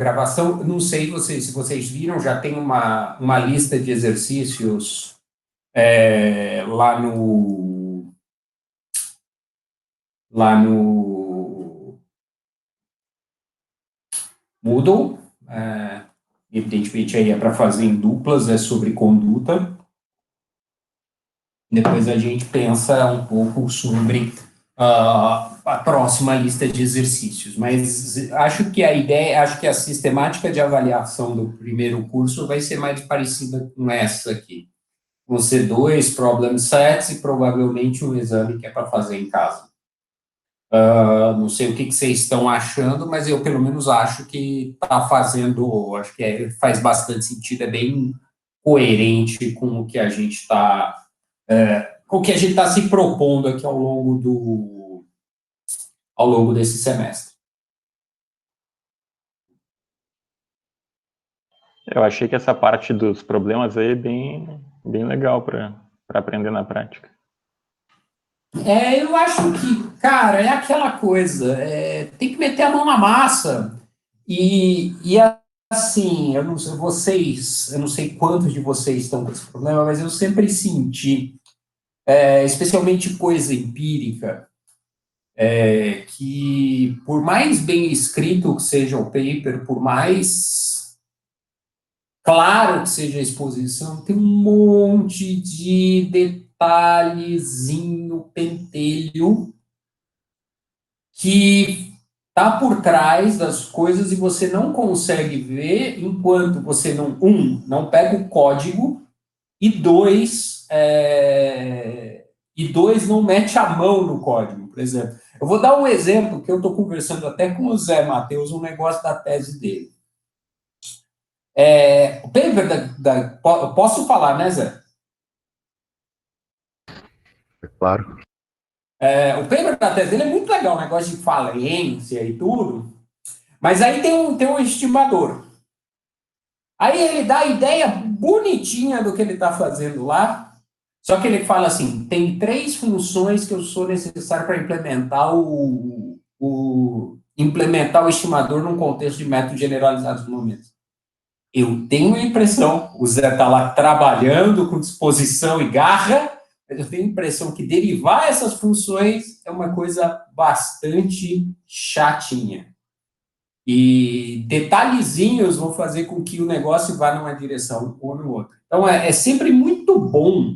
Gravação, não sei se vocês viram, já tem uma lista de exercícios lá no Moodle. Evidentemente, aí é para fazer em duplas, é sobre conduta. Depois a gente pensa um pouco sobre a próxima lista de exercícios. Mas acho que a sistemática de avaliação do primeiro curso vai ser mais parecida com essa aqui. Vão ser 2 problem sets e provavelmente um exame que é para fazer em casa. Não sei o que vocês estão achando, mas eu pelo menos acho que está fazendo, acho que faz bastante sentido, é bem coerente com o que a gente está se propondo aqui ao longo desse semestre. Eu achei que essa parte dos problemas aí é bem legal para aprender na prática. Eu acho que, cara, é aquela coisa, tem que meter a mão na massa. E assim, eu não sei quantos de vocês estão com esse problema, mas eu sempre senti, especialmente coisa empírica, que por mais bem escrito que seja o paper, por mais claro que seja a exposição, tem um monte de detalhezinho, pentelho, que está por trás das coisas e você não consegue ver enquanto você não pega o código e dois, não mete a mão no código, por exemplo. Eu vou dar um exemplo que eu estou conversando até com o Zé Matheus, um negócio da tese dele. O paper posso falar, né, Zé? Claro. O paper da tese dele é muito legal, o negócio de falência e tudo, mas aí tem um estimador. Aí ele dá a ideia bonitinha do que ele está fazendo lá, só que ele fala assim, tem 3 funções que eu sou necessário para implementar o estimador num contexto de método generalizado de momentos. Eu tenho a impressão, o Zé está lá trabalhando com disposição e garra, mas eu tenho a impressão que derivar essas funções é uma coisa bastante chatinha. E detalhezinhos vão fazer com que o negócio vá numa direção ou no outro. Então, é sempre muito bom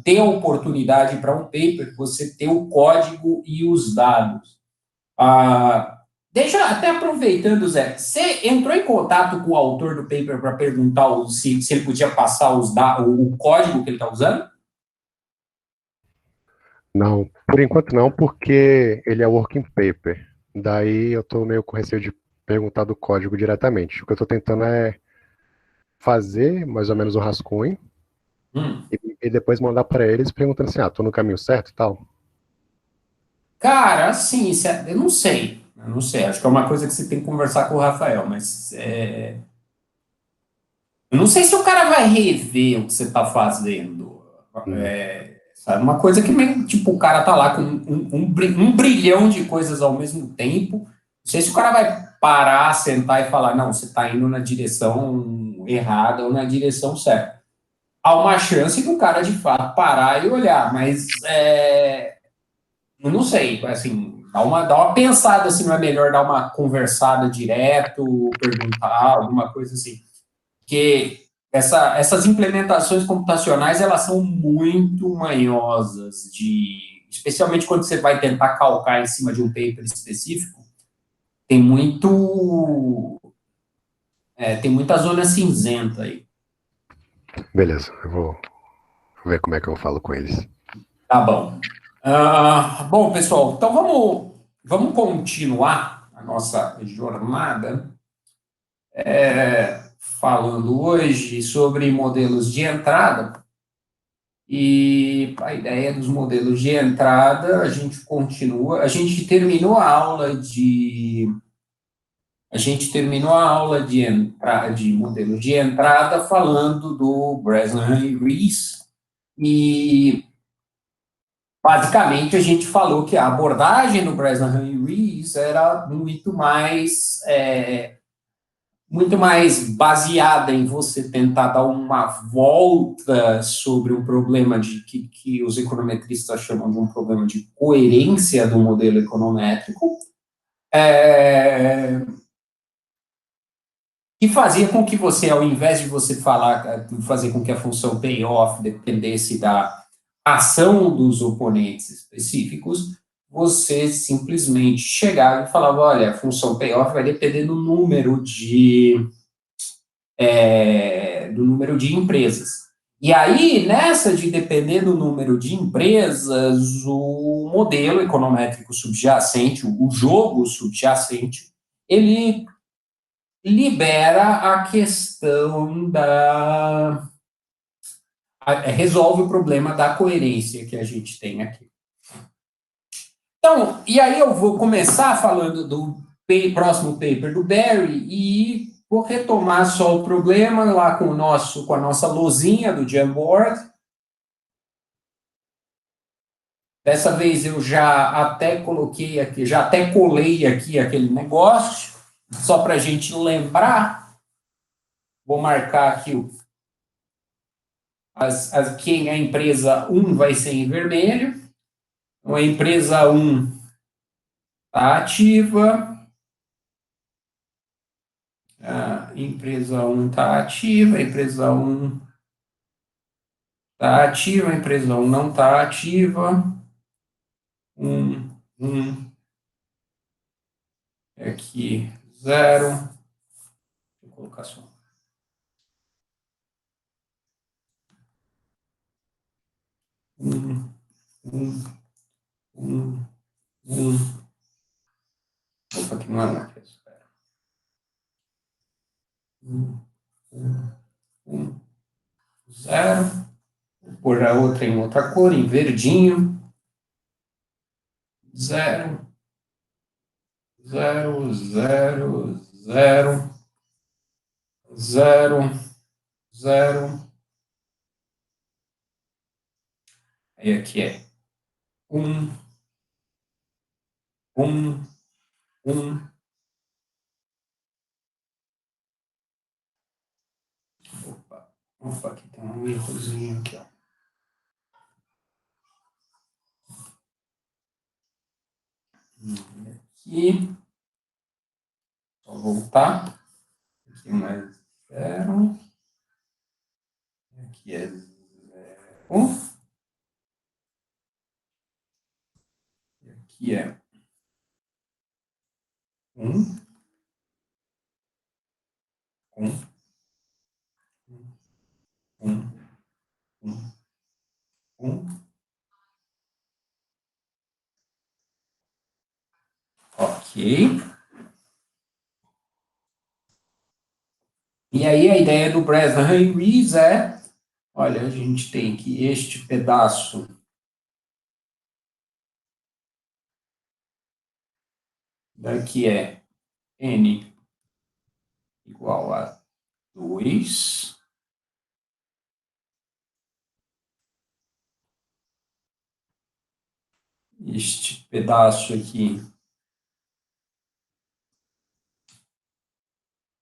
ter a oportunidade para um paper, você ter o código e os dados. Deixa, até aproveitando, Zé, você entrou em contato com o autor do paper para perguntar se ele podia passar o código que ele está usando? Não, por enquanto não, porque ele é working paper. Daí eu tô meio com receio de perguntar do código diretamente. O que eu tô tentando é fazer mais ou menos o rascunho e depois mandar para eles perguntando assim, tô no caminho certo e tal. Cara, assim, eu não sei. Acho que é uma coisa que você tem que conversar com o Rafael, mas eu não sei se o cara vai rever o que você está fazendo. Sabe, uma coisa que meio, tipo, o cara tá lá com um brilhão de coisas ao mesmo tempo. Não sei se o cara vai parar, sentar e falar, não, você está indo na direção errada ou na direção certa. Há uma chance do cara, de fato, parar e olhar, mas eu não sei, assim, dá uma pensada se não é melhor dar uma conversada direto, perguntar, alguma coisa assim. Porque essas implementações computacionais, elas são muito manhosas, especialmente quando você vai tentar calcar em cima de um paper específico, tem muita zona cinzenta aí. Beleza, eu vou ver como é que eu falo com eles. Tá bom. Bom, pessoal, então vamos continuar a nossa jornada falando hoje sobre modelos de entrada. E a ideia dos modelos de entrada, a gente terminou a aula de modelos de entrada falando do Breslin e Rees, e basicamente, a gente falou que a abordagem do Bresnahan e Rees era muito mais baseada em você tentar dar uma volta sobre um problema que os econometristas chamam de um problema de coerência do modelo econométrico, que fazia com que você, ao invés de você fazer com que a função payoff dependesse da ação dos oponentes específicos, você simplesmente chegava e falava, olha, a função payoff vai depender do número de empresas. E aí, nessa de depender do número de empresas, o modelo econométrico subjacente, o jogo subjacente, ele libera a questão resolve o problema da coerência que a gente tem aqui. Então, e aí eu vou começar falando do próximo paper do Barry e vou retomar só o problema lá com a nossa luzinha do Jamboard. Dessa vez eu já até coloquei aqui, já até colei aqui aquele negócio, só para a gente lembrar. Vou marcar aqui quem a empresa 1 vai ser em vermelho. Então, a empresa 1 está ativa. A empresa 1 está ativa, a empresa 1 está ativa, a empresa 1 não está ativa. Aqui, 0. Vou colocar só. Opa, aqui não é uma aqui. 0. Vou pôr a outra em outra cor, em verdinho. 0. 0, 0, 0. 0, 0. Aí aqui é 1, 1, 1. Opa, aqui tem um errozinho aqui, ó. Aqui. Só voltar. Aqui mais 0. Aqui é 0. Aqui é 1. 1. 1. 1. 1. Ok. E aí a ideia do Bresnahan e Rees é, olha, a gente tem que este pedaço daqui é n igual a 2. Este pedaço aqui,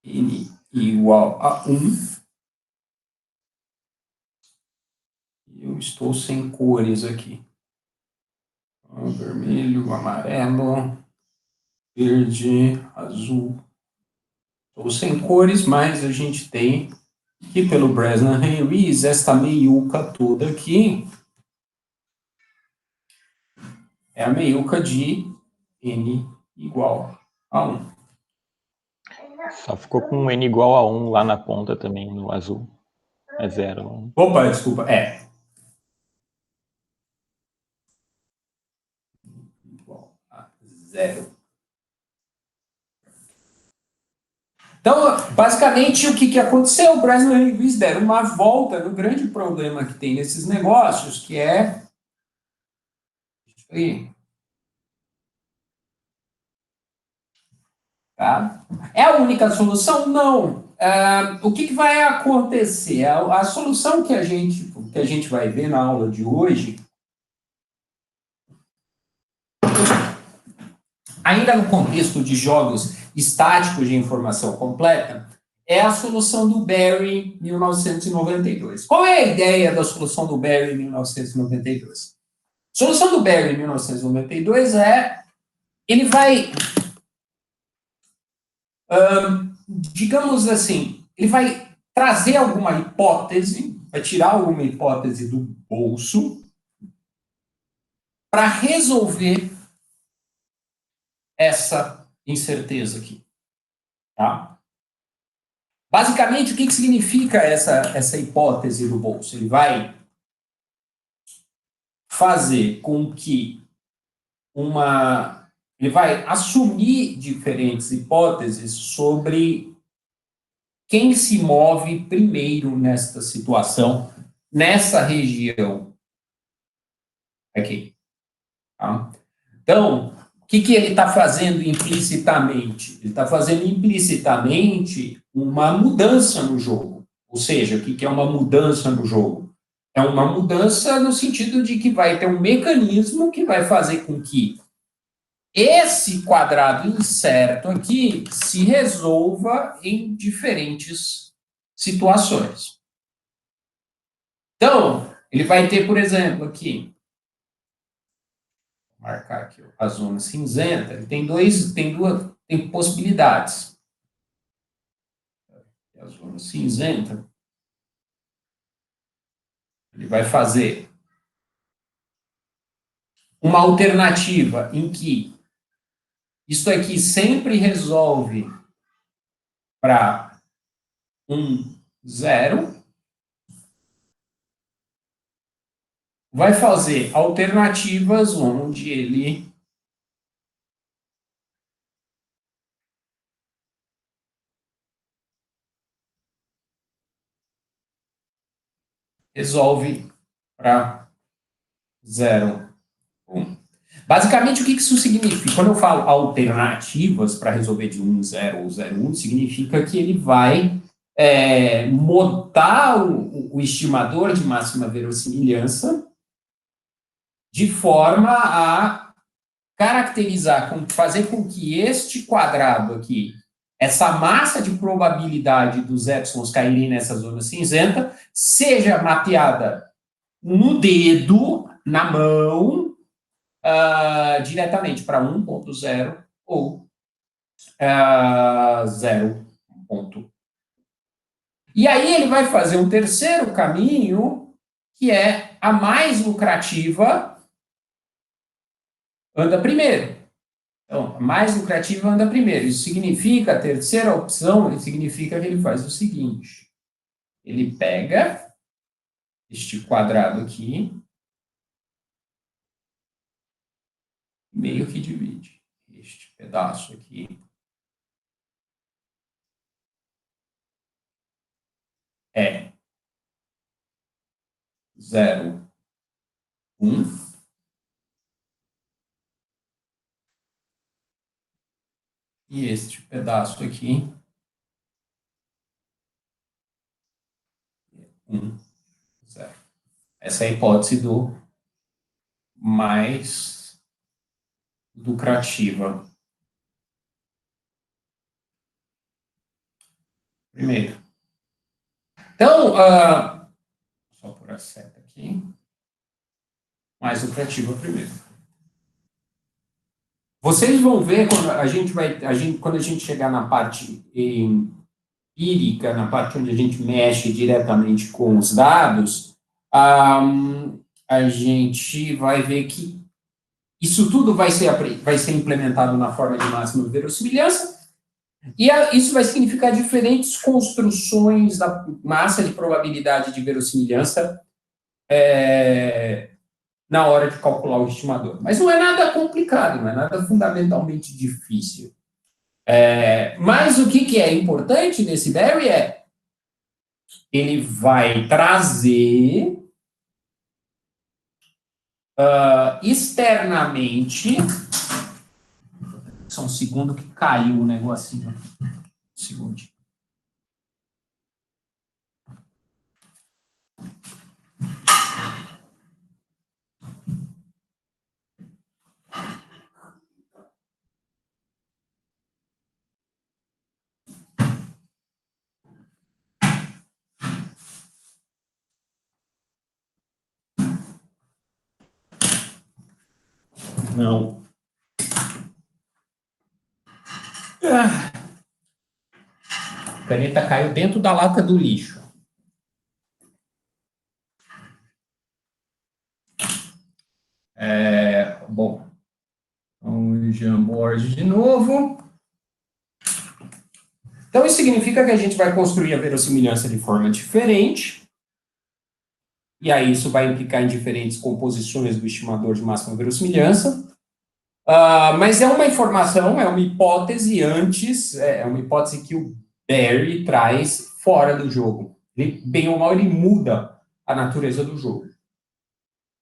n igual a 1. Eu estou sem cores aqui. Vermelho, amarelo, verde, azul. Estou sem cores, mas a gente tem que pelo Bresnahan e Rees, esta meiuca toda aqui é a meiuca de n igual a 1. Só ficou com n igual a 1 lá na ponta também, no azul. É 0. Opa, desculpa, igual a 0. Então, basicamente, o que aconteceu? O Bresnahan e Rees deram uma volta no grande problema que tem nesses negócios, que é isso aí. Tá? É a única solução? Não. O que vai acontecer? A solução que a gente vai ver na aula de hoje ainda no contexto de jogos estáticos de informação completa, é a solução do Berry, 1992. Qual é a ideia da solução do Berry, 1992? A solução do Berry, 1992, ele vai, digamos assim, ele vai trazer alguma hipótese, vai tirar alguma hipótese do bolso para resolver essa incerteza aqui, tá? Basicamente, o que significa essa hipótese do bolso? Ele vai fazer com que ele vai assumir diferentes hipóteses sobre quem se move primeiro nesta situação, nessa região aqui. Tá? Então, o que ele está fazendo implicitamente? Ele está fazendo implicitamente uma mudança no jogo. Ou seja, o que é uma mudança no jogo? É uma mudança no sentido de que vai ter um mecanismo que vai fazer com que esse quadrado incerto aqui se resolva em diferentes situações. Então, ele vai ter, por exemplo, aqui, vou marcar aqui a zona cinzenta, ele tem possibilidades. A zona cinzenta, ele vai fazer uma alternativa em que isso aqui sempre resolve para 0. Vai fazer alternativas onde ele resolve para 0, 1. Basicamente, o que isso significa? Quando eu falo alternativas para resolver de 1, 0 ou 0, 1, significa que ele vai mudar o estimador de máxima verossimilhança de forma a caracterizar, fazer com que este quadrado aqui, essa massa de probabilidade dos épsilons caírem nessa zona cinzenta, seja mapeada no dedo, na mão, diretamente para 1.0 ou 0. E aí ele vai fazer um terceiro caminho, que é a mais lucrativa anda primeiro. Então, a mais lucrativa anda primeiro. Isso significa, a terceira opção, significa que ele faz o seguinte. Ele pega este quadrado aqui, meio que divide este pedaço aqui. É 0, 1. E este pedaço aqui, 1, 0. Essa é a hipótese do mais lucrativa. Primeiro. Então, só por a seta aqui. Mais lucrativa primeiro. Vocês vão ver quando a gente chegar na parte empírica, na parte onde a gente mexe diretamente com os dados, a gente vai ver que isso tudo vai ser implementado na forma de máxima verossimilhança, e isso vai significar diferentes construções da massa de probabilidade de verossimilhança na hora de calcular o estimador. Mas não é nada complicado, não é nada fundamentalmente difícil. Mas o que é importante nesse Berry ele vai trazer externamente. Só um segundo que caiu o negocinho. Um segundo. Não. A caneta caiu dentro da lata do lixo. Bom, então, Jean Borges de novo. Então, isso significa que a gente vai construir a verossimilhança de forma diferente, e aí isso vai implicar em diferentes composições do estimador de máxima verossimilhança, mas é uma informação, é uma hipótese antes, é uma hipótese que o Barry traz fora do jogo. Ele, bem ou mal, ele muda a natureza do jogo.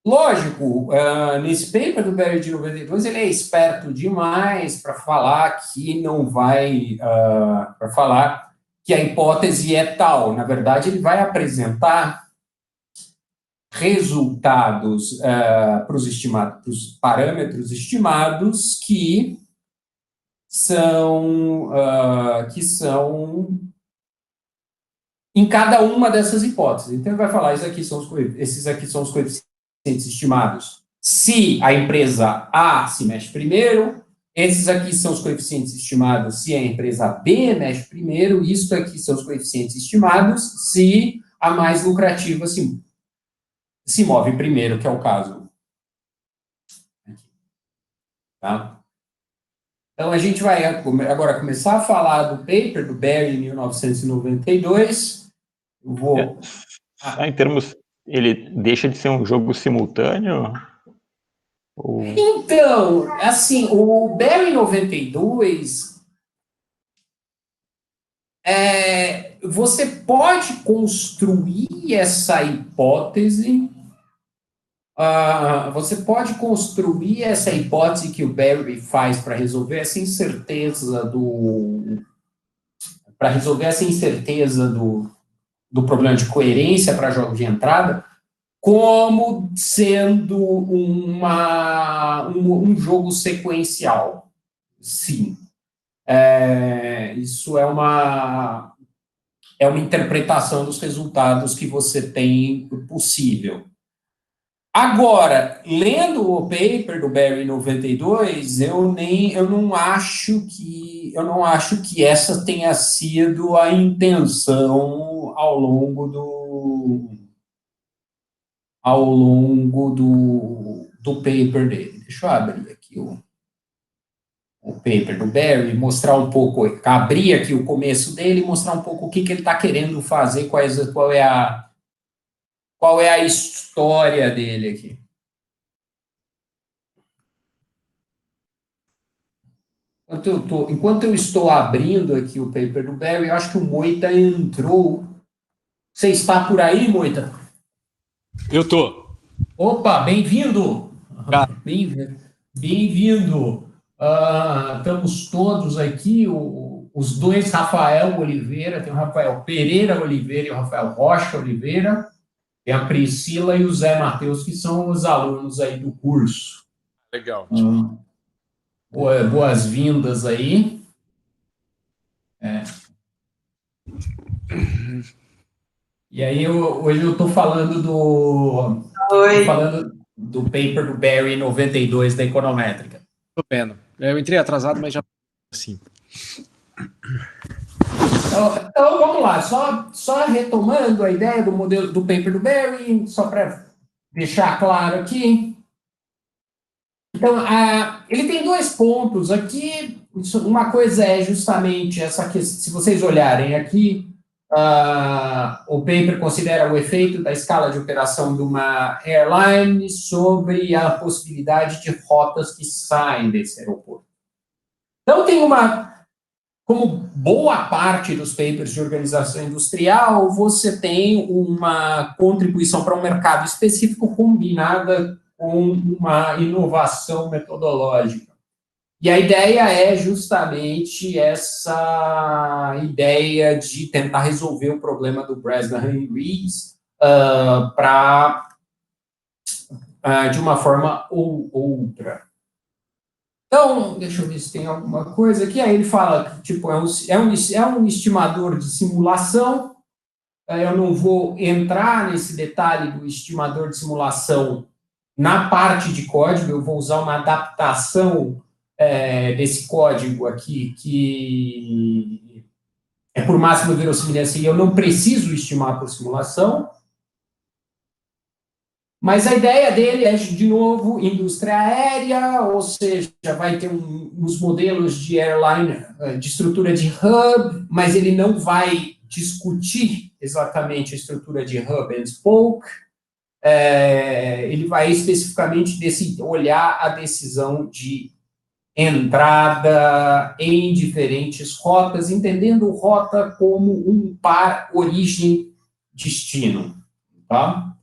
Lógico, nesse paper do Barry de 92, ele é esperto demais para falar que não vai, para falar que a hipótese é tal. Na verdade, ele vai apresentar resultados para os parâmetros estimados que são em cada uma dessas hipóteses. Então, ele vai falar, esses aqui são os coeficientes estimados se a empresa A se mexe primeiro, esses aqui são os coeficientes estimados se a empresa B mexe primeiro, isto aqui são os coeficientes estimados se a mais lucrativa se move primeiro, que é o caso. Tá? Então, a gente vai agora começar a falar do paper do Barry em 1992. Eu vou... Em termos... Ele deixa de ser um jogo simultâneo? Ou... Então, assim, o Barry 92... você pode construir essa hipótese... você pode construir essa hipótese que o Barry faz para resolver essa incerteza do problema de coerência para jogos de entrada como sendo um jogo sequencial. Sim. Isso é uma interpretação dos resultados que você tem possível. Agora, lendo o paper do Barry 92, eu não acho que essa tenha sido a intenção ao longo do paper dele. Deixa eu abrir aqui o paper do Barry, mostrar um pouco, abrir aqui o começo dele e mostrar um pouco o que ele está querendo fazer, qual é a história dele aqui. Enquanto eu estou abrindo aqui o paper do Barry, eu acho que o Moita entrou. Você está por aí, Moita? Eu tô. Opa, bem-vindo! Bem-vindo! Estamos todos aqui, os dois Rafael Oliveira, tem o Rafael Pereira Oliveira e o Rafael Rocha Oliveira. Tem a Priscila e o Zé Matheus, que são os alunos aí do curso. Legal. Boas-vindas aí. E aí, hoje eu estou falando do paper do Barry 92 da econométrica. Tô vendo. Eu entrei atrasado, mas já... Sim. Então, vamos lá, só retomando a ideia do modelo do paper do Barry, só para deixar claro aqui. Então, ele tem dois pontos aqui. Uma coisa é justamente essa questão, se vocês olharem aqui, o paper considera o efeito da escala de operação de uma airline sobre a possibilidade de rotas que saem desse aeroporto. Então, como boa parte dos papers de organização industrial, você tem uma contribuição para um mercado específico combinada com uma inovação metodológica. E a ideia é justamente essa ideia de tentar resolver o problema do Bresnahan e Rees de uma forma ou outra. Então, deixa eu ver se tem alguma coisa aqui. Aí ele fala que tipo, é um estimador de simulação. Eu não vou entrar nesse detalhe do estimador de simulação na parte de código, eu vou usar uma adaptação desse código aqui, que é por máxima verossimilhança, e eu não preciso estimar por simulação. Mas a ideia dele é, de novo, indústria aérea, ou seja, vai ter uns modelos de airline, de estrutura de hub, mas ele não vai discutir exatamente a estrutura de hub and spoke. Ele vai especificamente olhar a decisão de entrada em diferentes rotas, entendendo rota como um par origem-destino, tá?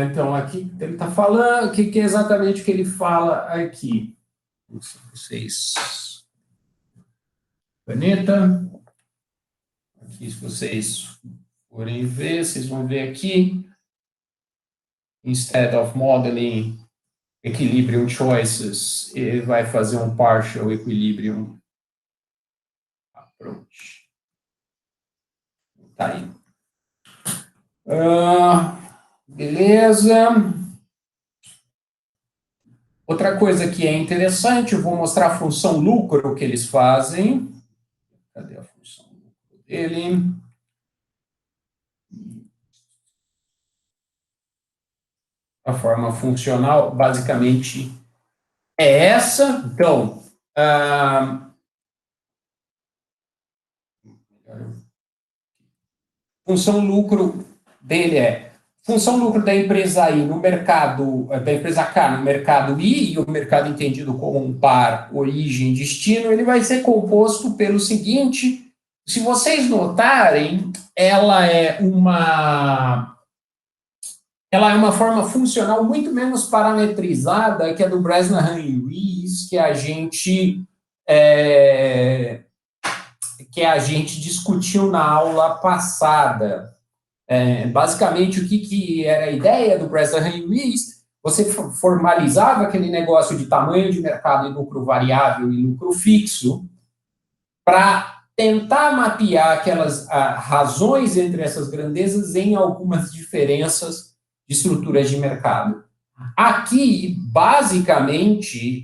Então, aqui ele está falando, o que é exatamente o que ele fala aqui? Vocês... Caneta. Aqui, se vocês forem ver, vocês vão ver aqui, instead of modeling equilibrium choices, ele vai fazer um partial equilibrium approach. Tá aí. Beleza. Outra coisa que é interessante, eu vou mostrar a função lucro que eles fazem. Cadê a função lucro dele? A forma funcional, basicamente, é essa. Então, função lucro dele função lucro da empresa I no mercado, da empresa K no mercado I, e o mercado entendido como um par origem-destino, ele vai ser composto pelo seguinte: se vocês notarem, ela é uma forma funcional muito menos parametrizada que a do Bresnahan e Rees, que a gente discutiu na aula passada. Basicamente, o que era a ideia do Bresnahan e Rees? Você formalizava aquele negócio de tamanho de mercado e lucro variável e lucro fixo para tentar mapear aquelas razões entre essas grandezas em algumas diferenças de estruturas de mercado. Aqui, basicamente,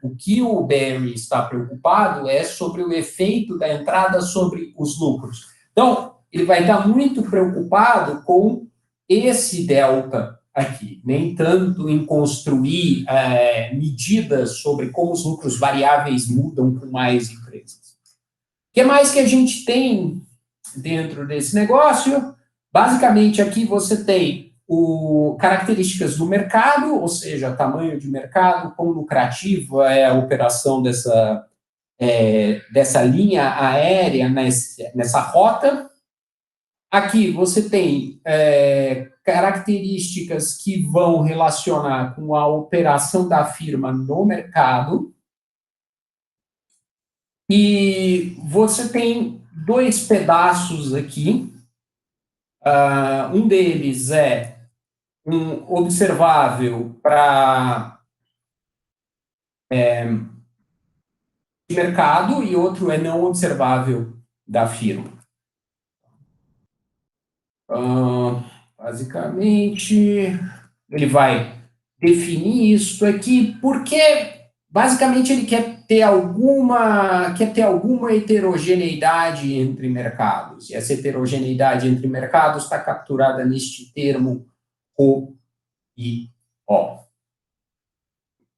o que o Barry está preocupado é sobre o efeito da entrada sobre os lucros. Então, ele vai estar muito preocupado com esse delta aqui, nem tanto em construir medidas sobre como os lucros variáveis mudam com mais empresas. O que mais que a gente tem dentro desse negócio? Basicamente, aqui você tem características do mercado, ou seja, tamanho de mercado, quão lucrativa é a operação dessa linha aérea nessa rota. Aqui você tem características que vão relacionar com a operação da firma no mercado. E você tem dois pedaços aqui. Um deles é um observável para mercado e outro é não observável da firma. Basicamente, ele vai definir isso aqui porque, basicamente, ele quer ter alguma heterogeneidade entre mercados. E essa heterogeneidade entre mercados está capturada neste termo O e O.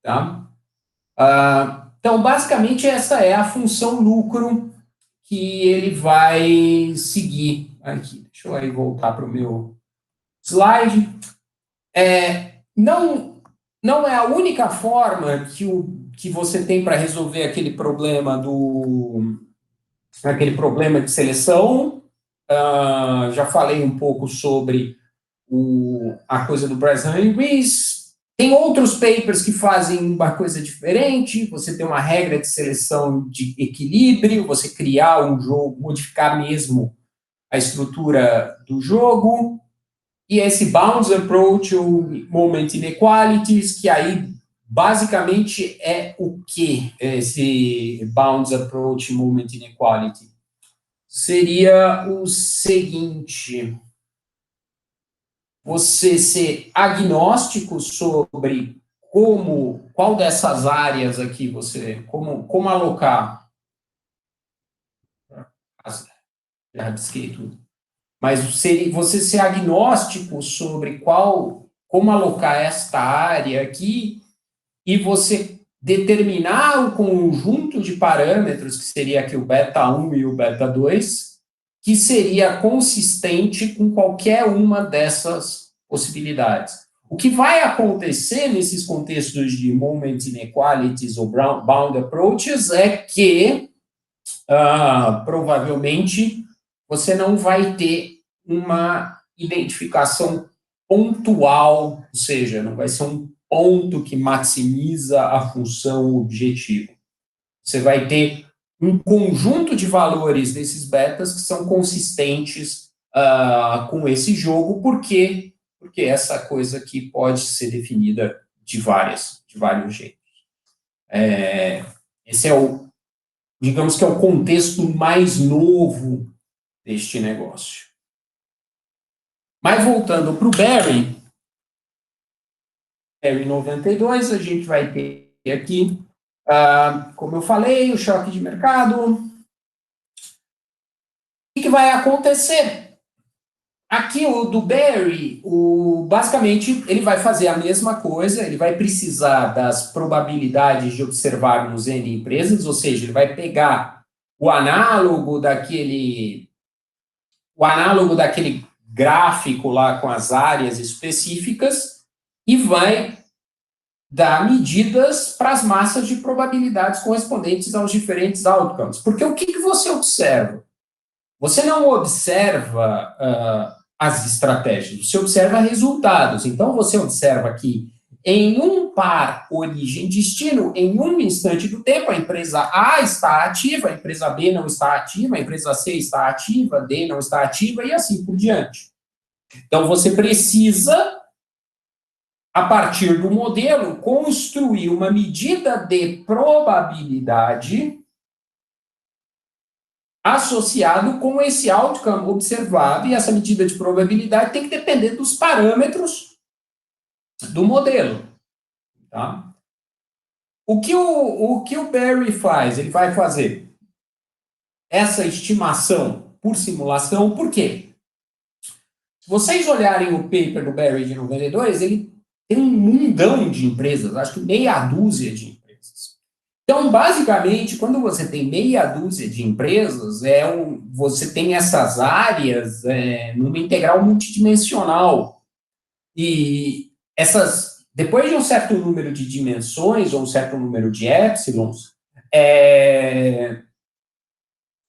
Tá? Então, basicamente, essa é a função lucro que ele vai seguir aqui. Deixa eu aí voltar para o meu slide. Não é a única forma que você tem para resolver aquele problema de seleção. Já falei um pouco sobre a coisa do Bresnahan e Rees. Tem outros papers que fazem uma coisa diferente. Você tem uma regra de seleção de equilíbrio, você criar um jogo, modificar mesmo a estrutura do jogo. E esse Bounds Approach ou Moment Inequalities, que aí basicamente é o que esse Bounds Approach Moment Inequality? Seria o seguinte. você ser agnóstico sobre qual dessas áreas aqui como alocar. Já rabisquei tudo. Mas você ser agnóstico sobre como alocar esta área aqui e você determinar o conjunto de parâmetros, que seria aqui o beta 1 e o beta 2, que seria consistente com qualquer uma dessas possibilidades. O que vai acontecer nesses contextos de moment inequalities ou bound approaches é que, provavelmente, você não vai ter uma identificação pontual, ou seja, não vai ser um ponto que maximiza a função objetivo. Você vai ter um conjunto de valores desses betas que são consistentes com esse jogo, porque essa coisa aqui pode ser definida de vários jeitos. Esse digamos que é o contexto mais novo deste negócio. Mas voltando para o Barry 92, a gente vai ter aqui, como eu falei, o choque de mercado. O que vai acontecer? Aqui o do Barry, basicamente, ele vai fazer a mesma coisa, ele vai precisar das probabilidades de observarmos N empresas, ou seja, ele vai pegar o análogo daquele gráfico lá com as áreas específicas e vai dar medidas para as massas de probabilidades correspondentes aos diferentes outcomes. Porque o que você observa? Você não observa as estratégias, você observa resultados. Então, você observa que em um par origem-destino, em um instante do tempo, a empresa A está ativa, a empresa B não está ativa, a empresa C está ativa, a D não está ativa, e assim por diante. Então, você precisa, a partir do modelo, construir uma medida de probabilidade associado com esse outcome observado, e essa medida de probabilidade tem que depender dos parâmetros do modelo. Tá? O que o Barry faz? Ele vai fazer essa estimação por simulação, por quê? Se vocês olharem o paper do Barry de 92, ele tem um mundão de empresas, acho que meia dúzia de empresas. Então, basicamente, quando você tem meia dúzia de empresas, você tem essas áreas numa integral multidimensional. E depois de um certo número de dimensões, ou um certo número de épsilons,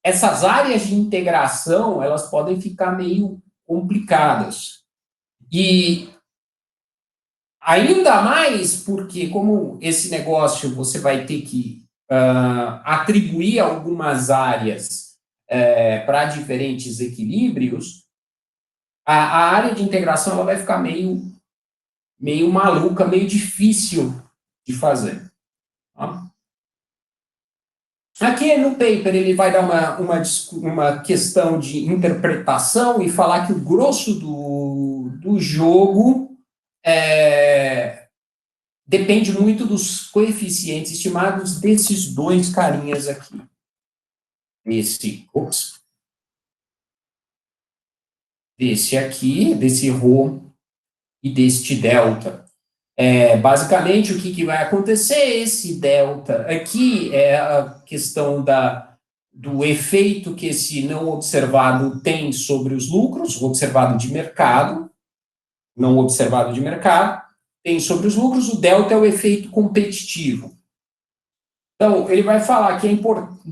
essas áreas de integração, elas podem ficar meio complicadas. E ainda mais porque, como esse negócio você vai ter que atribuir algumas áreas para diferentes equilíbrios, a área de integração ela vai ficar meio maluca, meio difícil de fazer. Tá? Aqui no paper ele vai dar uma questão de interpretação e falar que o grosso do jogo depende muito dos coeficientes estimados desses dois carinhas aqui. Desse aqui, desse ρ e deste delta. Basicamente, o que vai acontecer? Esse delta aqui é a questão do efeito que esse não observado tem sobre os lucros, observado de mercado, não observado de mercado, tem sobre os lucros, o delta é o efeito competitivo. Então, ele vai falar que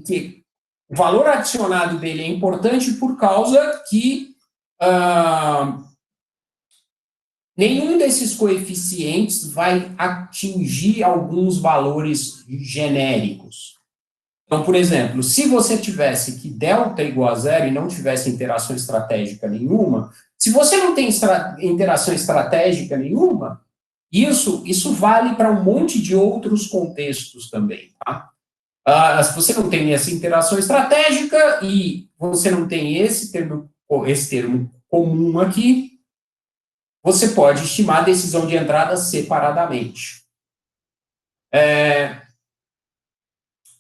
que o valor adicionado dele é importante por causa que nenhum desses coeficientes vai atingir alguns valores genéricos. Então, por exemplo, se você tivesse que delta igual a zero e não tivesse interação estratégica nenhuma, se você não tem interação estratégica nenhuma, isso vale para um monte de outros contextos também. Tá? Se você não tem essa interação estratégica e você não tem esse termo comum aqui, você pode estimar a decisão de entrada separadamente.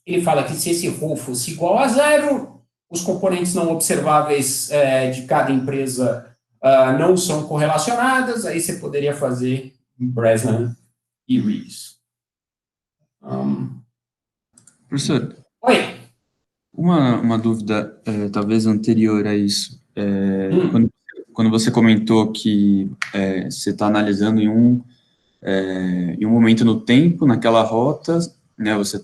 Ele fala que se esse rho fosse igual a zero, os componentes não observáveis de cada empresa não são correlacionadas, aí você poderia fazer Bresnan e Rees. Professor, Oi. uma dúvida, talvez anterior a isso. Quando você comentou que você está analisando em um momento no tempo, naquela rota, né, você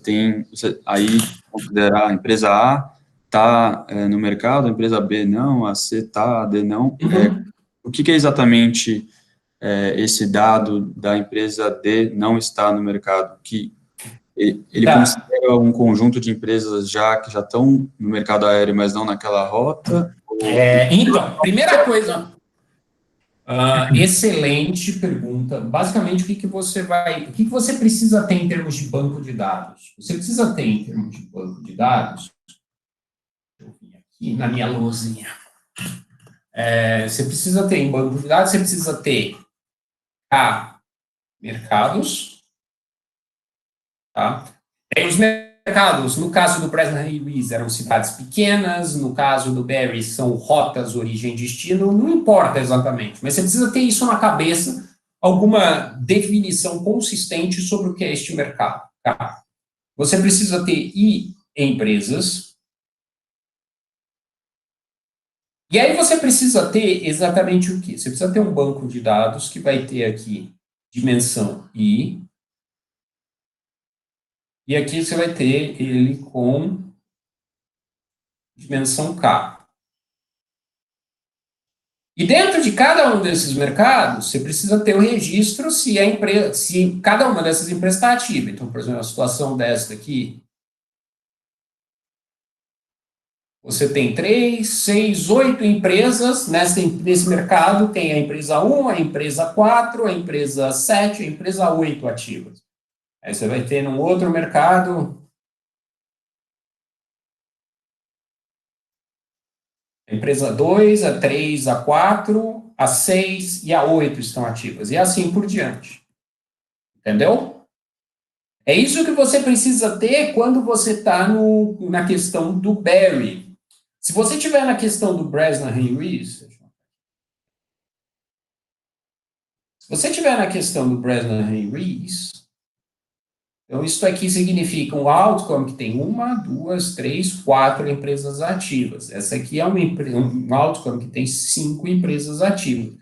aí considerar a empresa A está no mercado, a empresa B não, a C está, a D não. O que é exatamente esse dado da empresa D não está no mercado? Que ele considera um conjunto de empresas que já estão no mercado aéreo, mas não naquela rota? Então, primeira coisa, excelente pergunta. Basicamente, o que você precisa ter em termos de banco de dados? Você precisa ter em termos de banco de dados, deixa eu vir aqui na minha lousinha. Você precisa ter em banco de dados, você precisa ter mercados, tá? Os mercados, no caso do Bresnan e Rees, eram cidades pequenas, no caso do Barry, são rotas, origem e destino, não importa exatamente, mas você precisa ter isso na cabeça, alguma definição consistente sobre o que é este mercado. Tá? Você precisa ter empresas, e aí você precisa ter exatamente o quê? Você precisa ter um banco de dados que vai ter aqui dimensão I, e aqui você vai ter ele com dimensão K. E dentro de cada um desses mercados, você precisa ter o registro se cada uma dessas empresas está ativa. Então, por exemplo, a situação dessa aqui, você tem 3, 6, 8 empresas nesse mercado, tem a empresa 1, a empresa 4, a empresa 7, a empresa 8 ativas. Aí você vai ter num outro mercado a empresa 2, a 3, a 4, a 6 e a 8 estão ativas. E assim por diante. Entendeu? É isso que você precisa ter quando você está na questão do Barry. Se você estiver na questão do Bresnan e Rees, se você estiver na questão do Bresnan e Rees, então isso aqui significa um outcome que tem 1, 2, 3, 4 empresas ativas. Essa aqui é um outcome que tem 5 empresas ativas.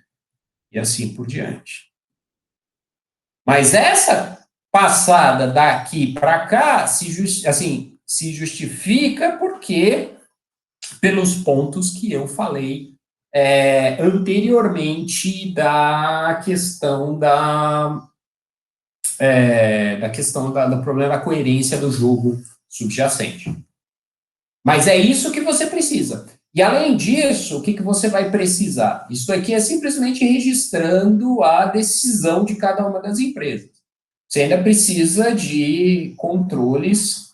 E assim por diante. Mas essa passada daqui para cá se justifica pelos pontos que eu falei anteriormente da questão do problema da coerência do jogo subjacente. Mas é isso que você precisa. E, além disso, o que você vai precisar? Isso aqui é simplesmente registrando a decisão de cada uma das empresas. Você ainda precisa de controles,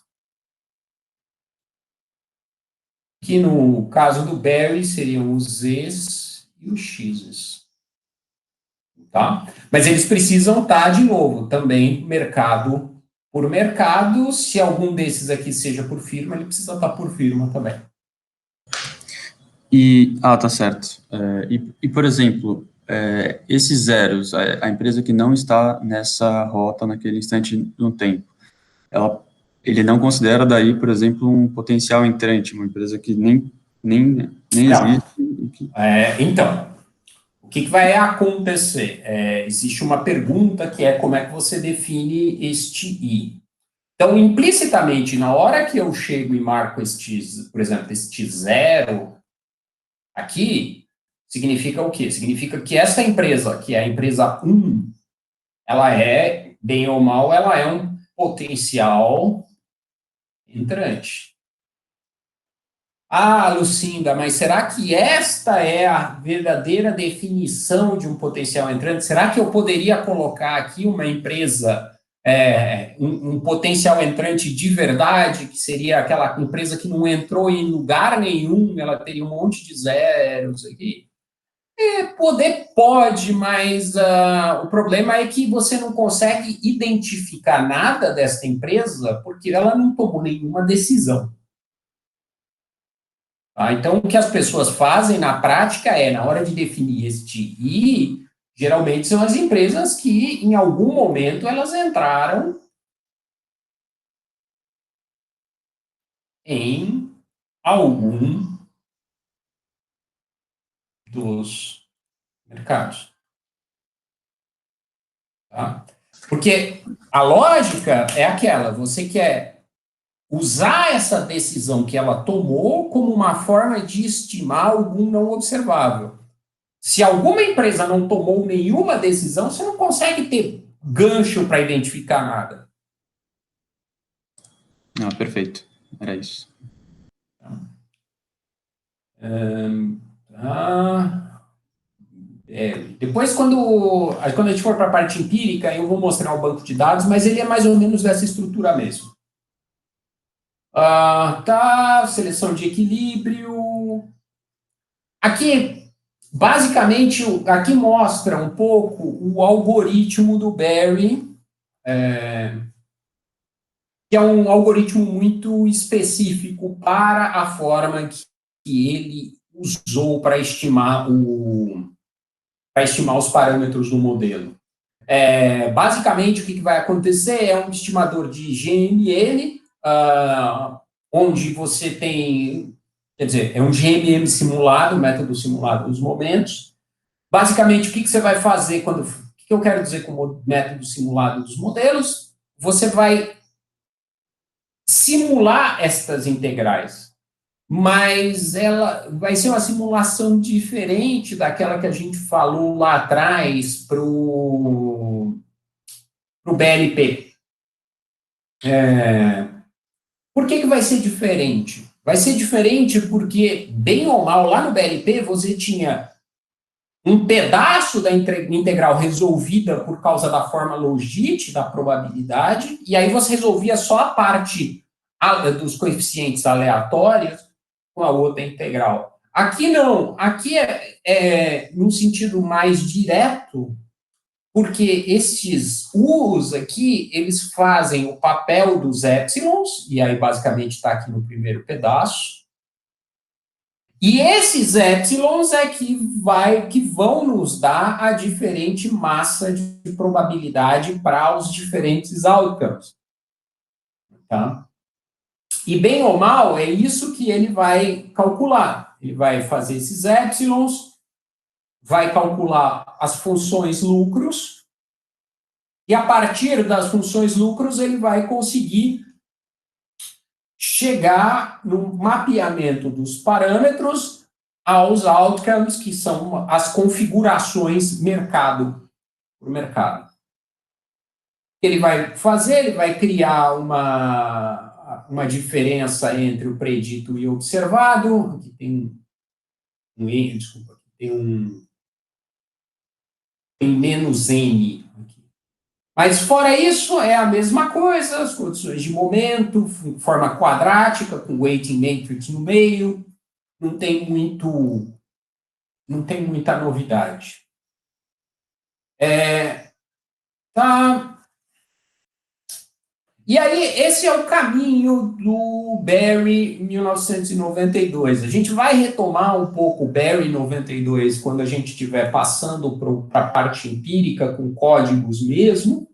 que no caso do Barry seriam os Zs e os Xs. Tá? Mas eles precisam estar, de novo, também mercado por mercado. Se algum desses aqui seja por firma, ele precisa estar por firma também. Tá certo. Por exemplo, esses zeros, a empresa que não está nessa rota naquele instante no tempo, ele não considera daí, por exemplo, um potencial entrante, uma empresa que nem existe. Então, o que vai acontecer? Existe uma pergunta que é como é que você define este I. Então, implicitamente, na hora que eu chego e marco por exemplo, este zero aqui, significa o quê? Significa que essa empresa, que é a empresa 1, ela é, bem ou mal, ela é um potencial entrante. Lucinda, mas será que esta é a verdadeira definição de um potencial entrante? Será que eu poderia colocar aqui uma empresa, um potencial entrante de verdade, que seria aquela empresa que não entrou em lugar nenhum, ela teria um monte de zeros aqui? Poder pode, mas o problema é que você não consegue identificar nada desta empresa porque ela não tomou nenhuma decisão. Tá? Então, o que as pessoas fazem na prática é, na hora de definir este I, geralmente são as empresas que, em algum momento, elas entraram em algum dos mercados. Tá? Porque a lógica é aquela, você quer usar essa decisão que ela tomou como uma forma de estimar algum não observável. Se alguma empresa não tomou nenhuma decisão, você não consegue ter gancho para identificar nada. Não, perfeito. Era isso. Depois, quando a gente for para a parte empírica, eu vou mostrar o banco de dados, mas ele é mais ou menos dessa estrutura mesmo. Seleção de equilíbrio. Aqui, basicamente, aqui mostra um pouco o algoritmo do Berry, que é um algoritmo muito específico para a forma que ele usou para estimar os parâmetros do modelo. Basicamente, o que vai acontecer é um estimador de GML, onde você tem, quer dizer, é um GMM simulado, método simulado dos momentos. Basicamente, o que você vai fazer o que eu quero dizer com o método simulado dos modelos? Você vai simular estas integrais, mas ela vai ser uma simulação diferente daquela que a gente falou lá atrás para o BLP. Por que vai ser diferente? Vai ser diferente porque, bem ou mal, lá no BLP você tinha um pedaço da integral resolvida por causa da forma logit, da probabilidade, e aí você resolvia só a parte dos coeficientes aleatórios com a outra integral. Aqui não, aqui num sentido mais direto, porque estes U's aqui, eles fazem o papel dos épsilons, e aí basicamente está aqui no primeiro pedaço, e esses épsilons é que vão nos dar a diferente massa de probabilidade para os diferentes outcomes. Tá? E bem ou mal, é isso que ele vai calcular. Ele vai fazer esses épsilons, vai calcular as funções lucros, e a partir das funções lucros ele vai conseguir chegar no mapeamento dos parâmetros aos outcomes, que são as configurações mercado por mercado. Ele vai fazer, ele vai criar uma diferença entre o predito e o observado. Aqui tem tem menos N aqui. Mas fora isso, é a mesma coisa, as condições de momento, forma quadrática, com weighting matrix no meio, não tem muita novidade. Tá. E aí, esse é o caminho do Berry em 1992. A gente vai retomar um pouco o Berry 92 quando a gente estiver passando para a parte empírica com códigos mesmo.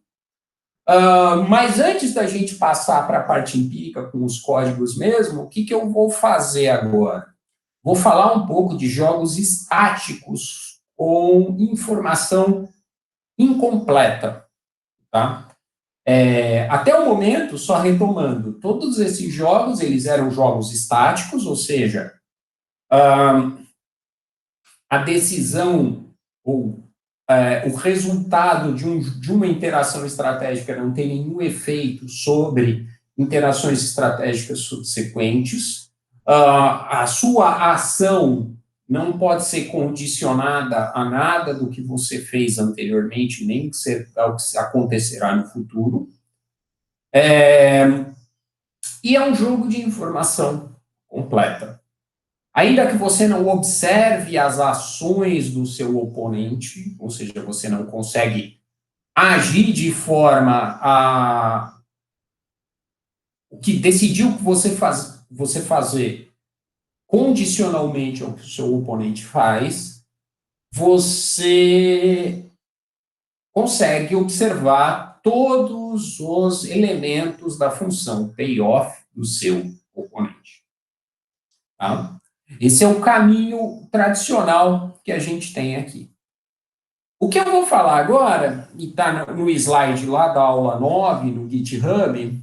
Mas antes da gente passar para a parte empírica com os códigos mesmo, o que eu vou fazer agora? Vou falar um pouco de jogos estáticos com informação incompleta, tá? Até o momento, só retomando, todos esses jogos, eles eram jogos estáticos, ou seja, a decisão ou o resultado de uma interação estratégica não tem nenhum efeito sobre interações estratégicas subsequentes. A sua ação não pode ser condicionada a nada do que você fez anteriormente, nem ao que acontecerá no futuro. E é um jogo de informação completa. Ainda que você não observe as ações do seu oponente, ou seja, você não consegue agir de forma a o que decidiu que você fazer condicionalmente ao que o seu oponente faz, você consegue observar todos os elementos da função payoff do seu oponente. Tá? Esse é o caminho tradicional que a gente tem aqui. O que eu vou falar agora, e está no slide lá da aula 9, no GitHub,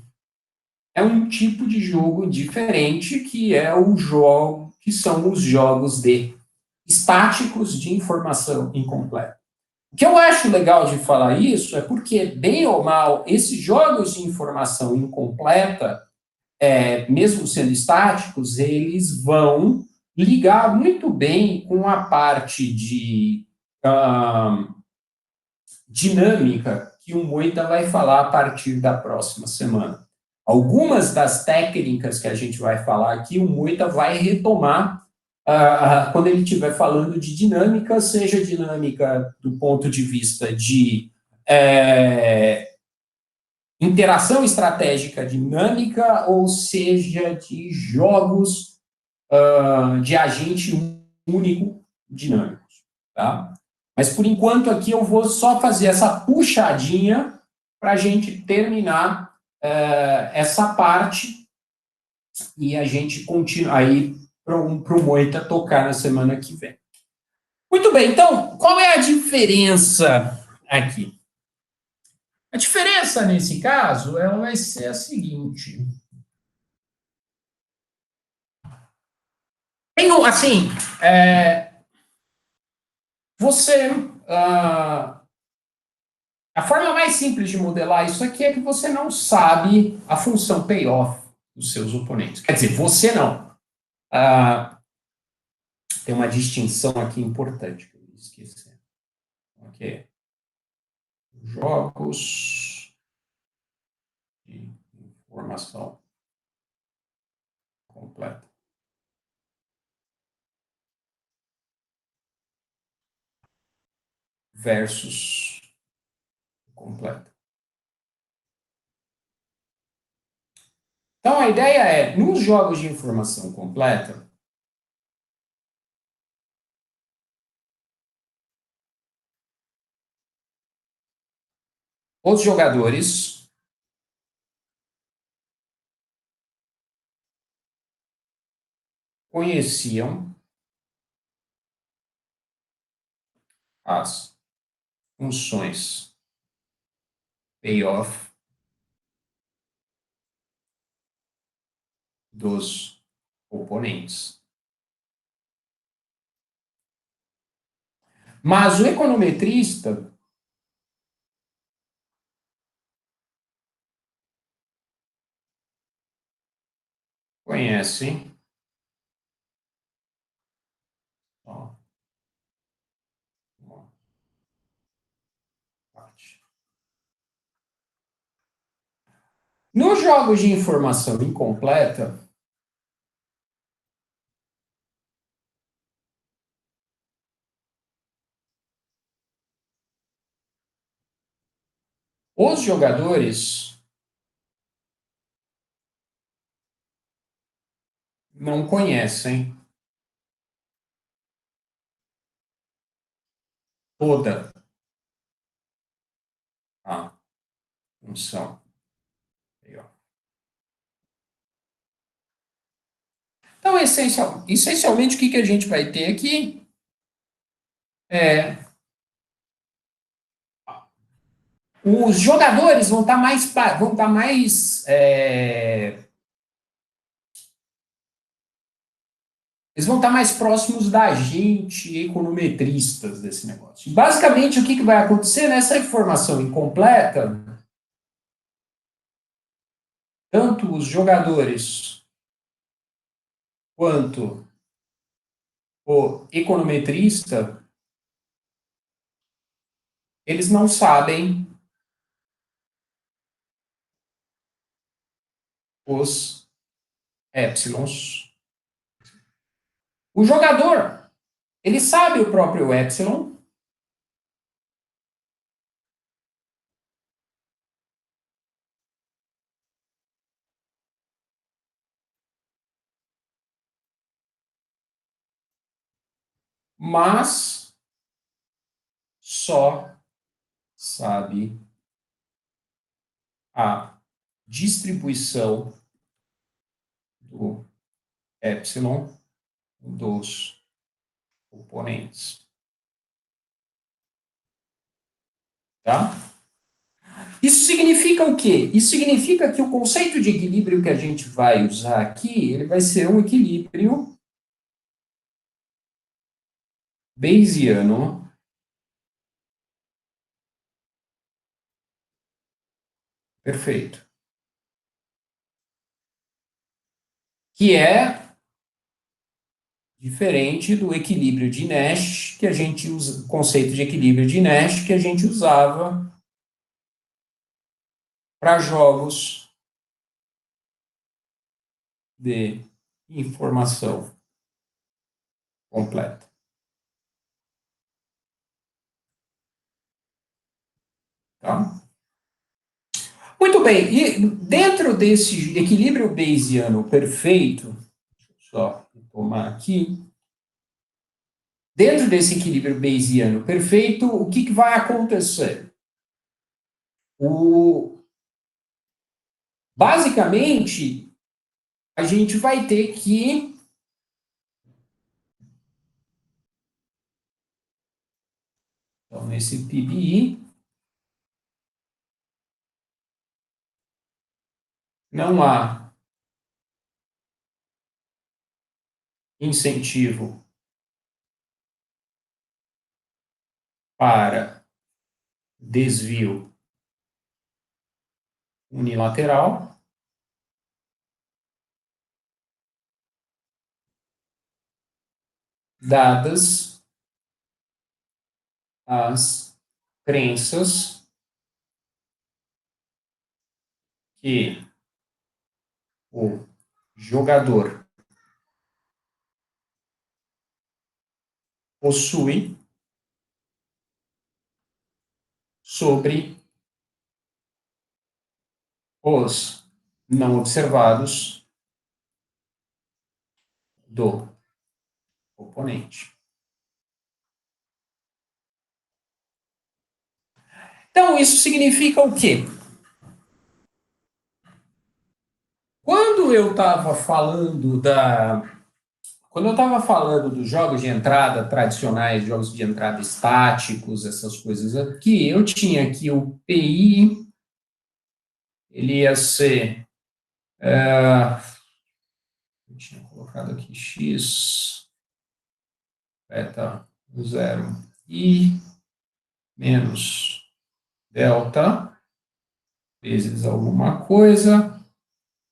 é um tipo de jogo diferente, que é o jogo, que são os jogos de estáticos de informação incompleta. O que eu acho legal de falar isso é porque, bem ou mal, esses jogos de informação incompleta, mesmo sendo estáticos, eles vão ligar muito bem com a parte de dinâmica que o Moita vai falar a partir da próxima semana. Algumas das técnicas que a gente vai falar aqui, o Moita vai retomar quando ele estiver falando de dinâmica, seja dinâmica do ponto de vista de interação estratégica dinâmica, ou seja, de jogos de agente único dinâmicos, tá? Mas, por enquanto, aqui eu vou só fazer essa puxadinha para a gente terminar essa parte e a gente continua aí para o Moita tocar na semana que vem. Muito bem, então, qual é a diferença aqui? A diferença, nesse caso, ela vai ser a seguinte. Tem, assim, você... a forma mais simples de modelar isso aqui é que você não sabe a função payoff dos seus oponentes. Quer dizer, você não. Tem uma distinção aqui importante que eu esqueci. Ok. Jogos de informação completa. Versus completa. Então, a ideia é, nos jogos de informação completa, os jogadores conheciam as funções payoff dos oponentes. Mas o econometrista conhece uma parte. Nos jogos de informação incompleta, os jogadores não conhecem toda a função payoff. Então, essencialmente, o que a gente vai ter aqui os jogadores vão estar eles vão estar mais próximos da gente, econometristas desse negócio. Basicamente, o que vai acontecer nessa informação incompleta, tanto os jogadores quanto o econometrista, eles não sabem os épsilons O jogador, ele sabe o próprio epsilon, mas só sabe a distribuição do epsilon dos componentes. Tá? Isso significa o quê? Isso significa que o conceito de equilíbrio que a gente vai usar aqui, ele vai ser um equilíbrio Bayesiano perfeito. Que é diferente do equilíbrio de Nash, que a gente usa, o conceito de equilíbrio de Nash que a gente usava para jogos de informação completa. Tá? Muito bem, e dentro desse equilíbrio Bayesiano perfeito, deixa eu só tomar aqui, dentro desse equilíbrio Bayesiano perfeito, o que vai acontecer? Basicamente, a gente vai ter que então, nesse PBI, não há incentivo para desvio unilateral, dadas as crenças que o jogador possui sobre os não observados do oponente. Então, isso significa o quê? Quando eu estava falando dos jogos de entrada tradicionais, jogos de entrada estáticos, essas coisas aqui, eu tinha aqui o PI, ele ia ser, eu tinha colocado aqui X, beta 0, I menos delta, vezes alguma coisa,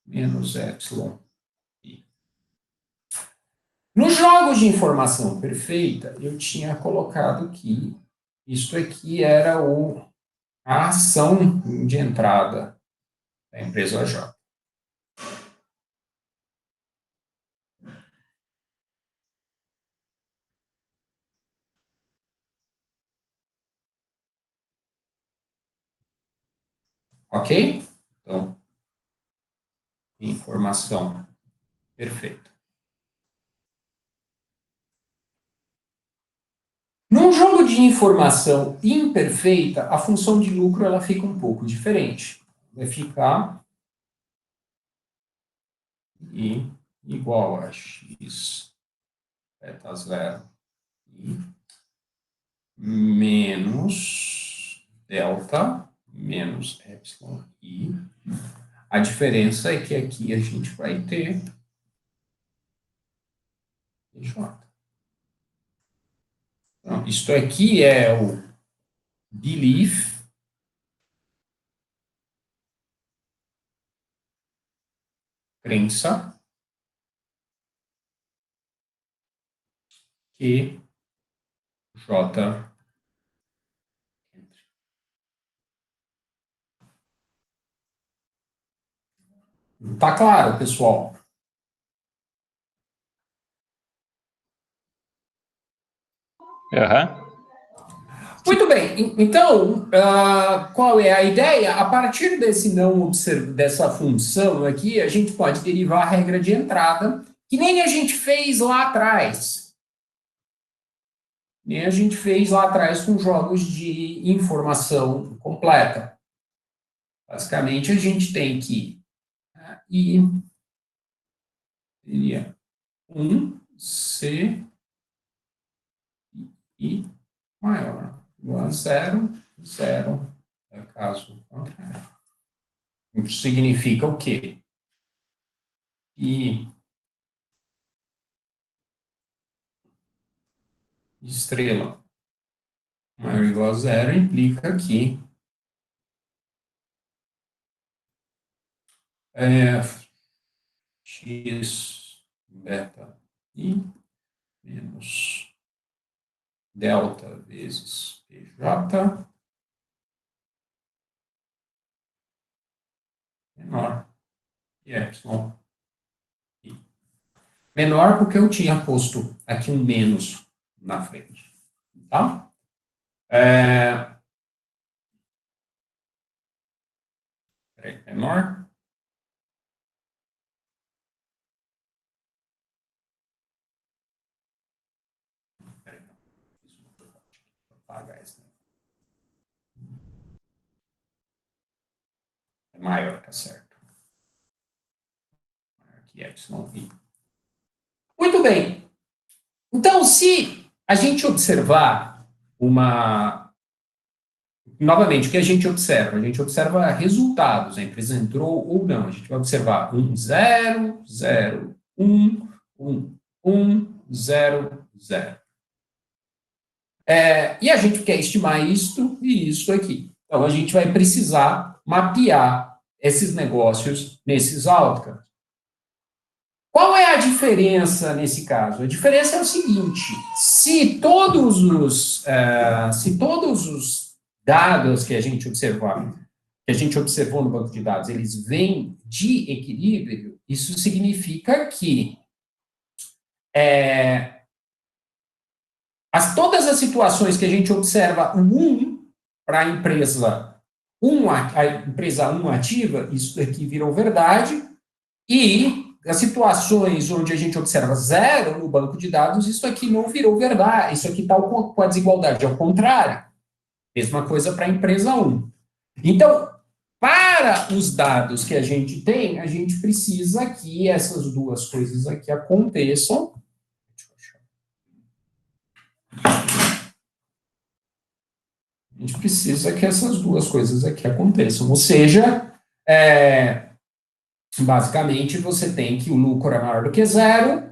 menos epsilon. Nos jogos de informação perfeita, eu tinha colocado que isso aqui era a ação de entrada da empresa J. Ok? Então, informação perfeita. Num jogo de informação imperfeita, a função de lucro ela fica um pouco diferente. Vai ficar I igual a X beta 0 I menos delta menos epsilon I. A diferença é que aqui a gente vai ter J. Então, isto aqui é o belief crença que J. Tá claro, pessoal? Aham. Muito bem, então, qual é a ideia? A partir dessa função aqui, a gente pode derivar a regra de entrada, que nem a gente fez lá atrás. Nem a gente fez lá atrás com jogos de informação completa. Basicamente, a gente tem que I seria 1, C, I maior. Igual a 0, 0, é caso contrário. Isso significa o quê? E estrela maior ou igual a 0 implica que x beta i menos delta vezes pj menor que epsilon i. Menor porque eu tinha posto aqui um menos na frente. Tá? Menor. É maior, tá certo. Maior que epsilon i. Muito bem. Então, se a gente observar novamente, o que a gente observa? A gente observa resultados, a empresa entrou ou não. A gente vai observar 1, 0, 0, 1, 1, 1, 0, 0. E a gente quer estimar isto e isso aqui. Então, a gente vai precisar mapear esses negócios nesses outcomes. Qual é a diferença nesse caso? A diferença é o seguinte: se todos os dados que a gente observou no banco de dados, eles vêm de equilíbrio, isso significa que todas as situações que a gente observa para a empresa 1 ativa, isso aqui virou verdade, e as situações onde a gente observa 0 no banco de dados, isso aqui não virou verdade, isso aqui está com a desigualdade ao contrário. Mesma coisa para a empresa 1. Então, para os dados que a gente tem, a gente precisa que essas duas coisas aqui aconteçam. A gente precisa que essas duas coisas aqui aconteçam. Ou seja, basicamente, você tem que o lucro é maior do que 0,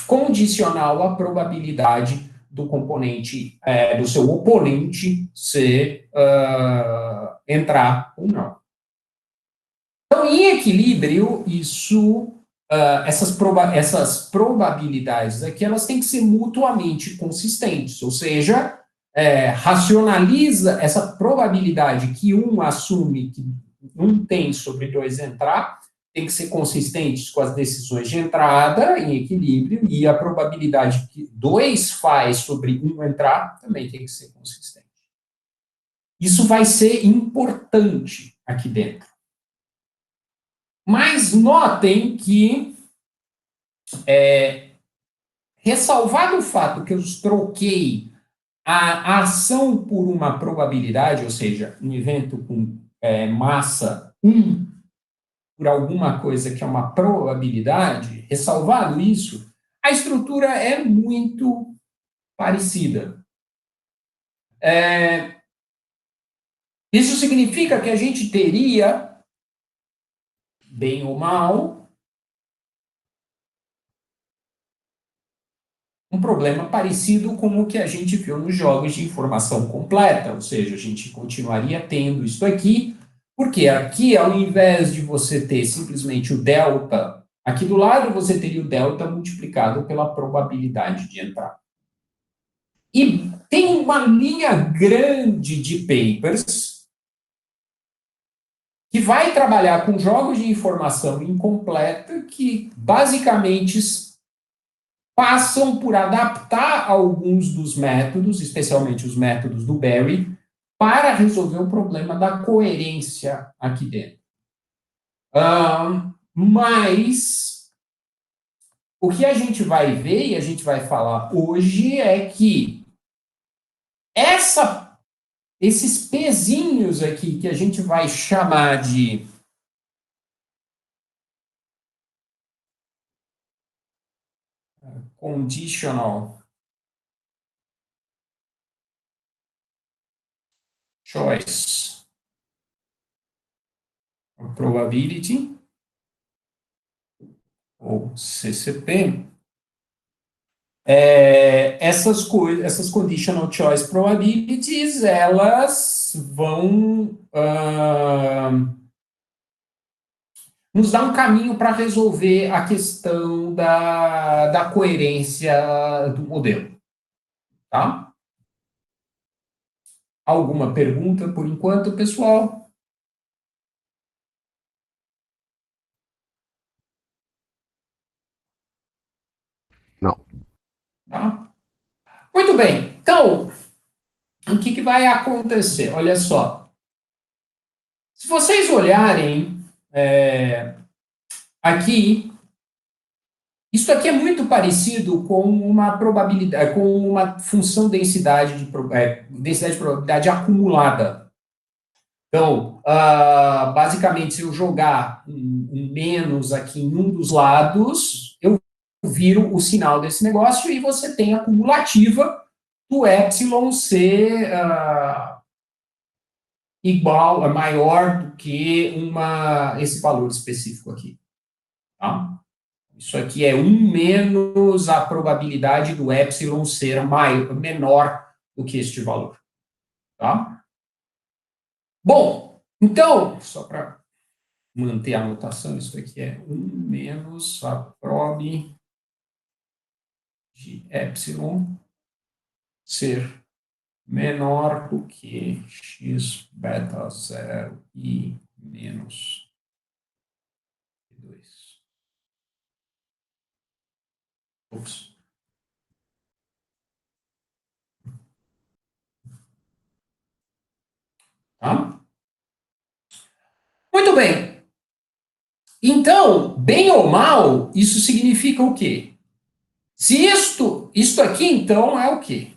condicional à probabilidade do componente, do seu oponente entrar ou não. Então, em equilíbrio, essas probabilidades aqui, elas têm que ser mutuamente consistentes, ou seja, racionaliza essa probabilidade que um assume que um tem sobre 2 entrar, tem que ser consistentes com as decisões de entrada em equilíbrio, e a probabilidade que 2 faz sobre 1 entrar também tem que ser consistente. Isso vai ser importante aqui dentro. Mas notem que, ressalvado o fato que eu troquei a ação por uma probabilidade, ou seja, um evento com massa 1, por alguma coisa que é uma probabilidade, ressalvado isso, a estrutura é muito parecida. Isso significa que a gente teria, bem ou mal, um problema parecido com o que a gente viu nos jogos de informação completa, ou seja, a gente continuaria tendo isso aqui, porque aqui, ao invés de você ter simplesmente o delta, aqui do lado você teria o delta multiplicado pela probabilidade de entrar. E tem uma linha grande de papers que vai trabalhar com jogos de informação incompleta que, basicamente, passam por adaptar alguns dos métodos, especialmente os métodos do Berry, para resolver o problema da coerência aqui dentro. Mas o que a gente vai ver e a gente vai falar hoje é que esses pezinhos aqui que a gente vai chamar de conditional choice probability, ou CCP, essas conditional choice probabilities, elas vão nos dar um caminho para resolver a questão da coerência do modelo. Tá? Alguma pergunta por enquanto, pessoal? Não. Tá? Muito bem. Então, o que vai acontecer? Olha só. Se vocês olharem aqui, isso aqui é muito parecido com uma probabilidade, com uma função densidade de probabilidade acumulada. Então, basicamente, se eu jogar um menos aqui em um dos lados, eu viro o sinal desse negócio e você tem a cumulativa do epsilon ser maior do que esse valor específico aqui. Tá? Isso aqui é 1 menos a probabilidade do epsilon ser menor do que este valor. Tá? Bom, então, só para manter a notação, isso aqui é 1 menos a prob de epsilon ser menor do que x beta 0 e menos 2. Ups. Tá? Muito bem. Então, bem ou mal, isso significa o quê? Se isto aqui, então, é o quê?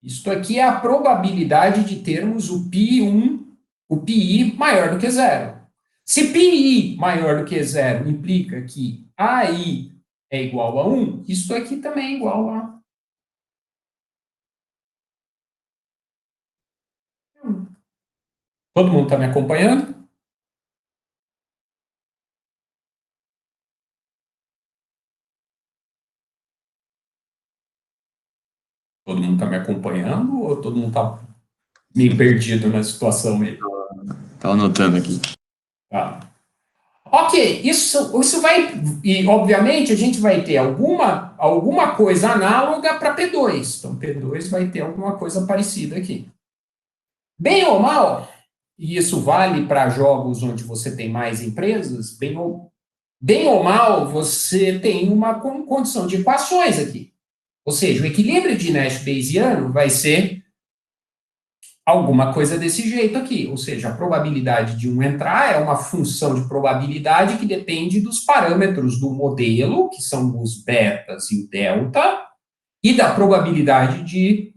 Isto aqui é a probabilidade de termos o pi maior do que zero. Se pi maior do que zero implica que AI é igual a 1, isto aqui também é igual a 1. Todo mundo está me acompanhando? Todo mundo está me acompanhando ou todo mundo está meio perdido na situação aí? Estava anotando aqui. Tá. Ok, isso vai... E, obviamente, a gente vai ter alguma coisa análoga para P2. Então, P2 vai ter alguma coisa parecida aqui. Bem ou mal, e isso vale para jogos onde você tem mais empresas, bem ou mal, você tem uma condição de equações aqui. Ou seja, o equilíbrio de Nash Bayesiano vai ser alguma coisa desse jeito aqui. Ou seja, a probabilidade de um entrar é uma função de probabilidade que depende dos parâmetros do modelo, que são os betas e o delta, e da probabilidade de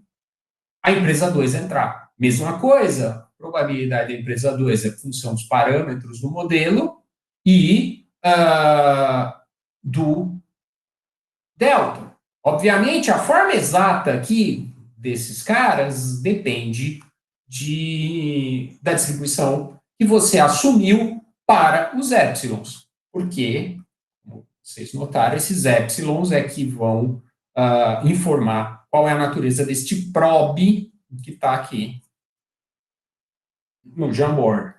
a empresa 2 entrar. Mesma coisa, a probabilidade da empresa 2 é função dos parâmetros do modelo e do delta. Obviamente, a forma exata aqui desses caras depende da distribuição que você assumiu para os épsilons. Porque, como vocês notaram, esses épsilons é que vão informar qual é a natureza deste prob que está aqui no Jamboard.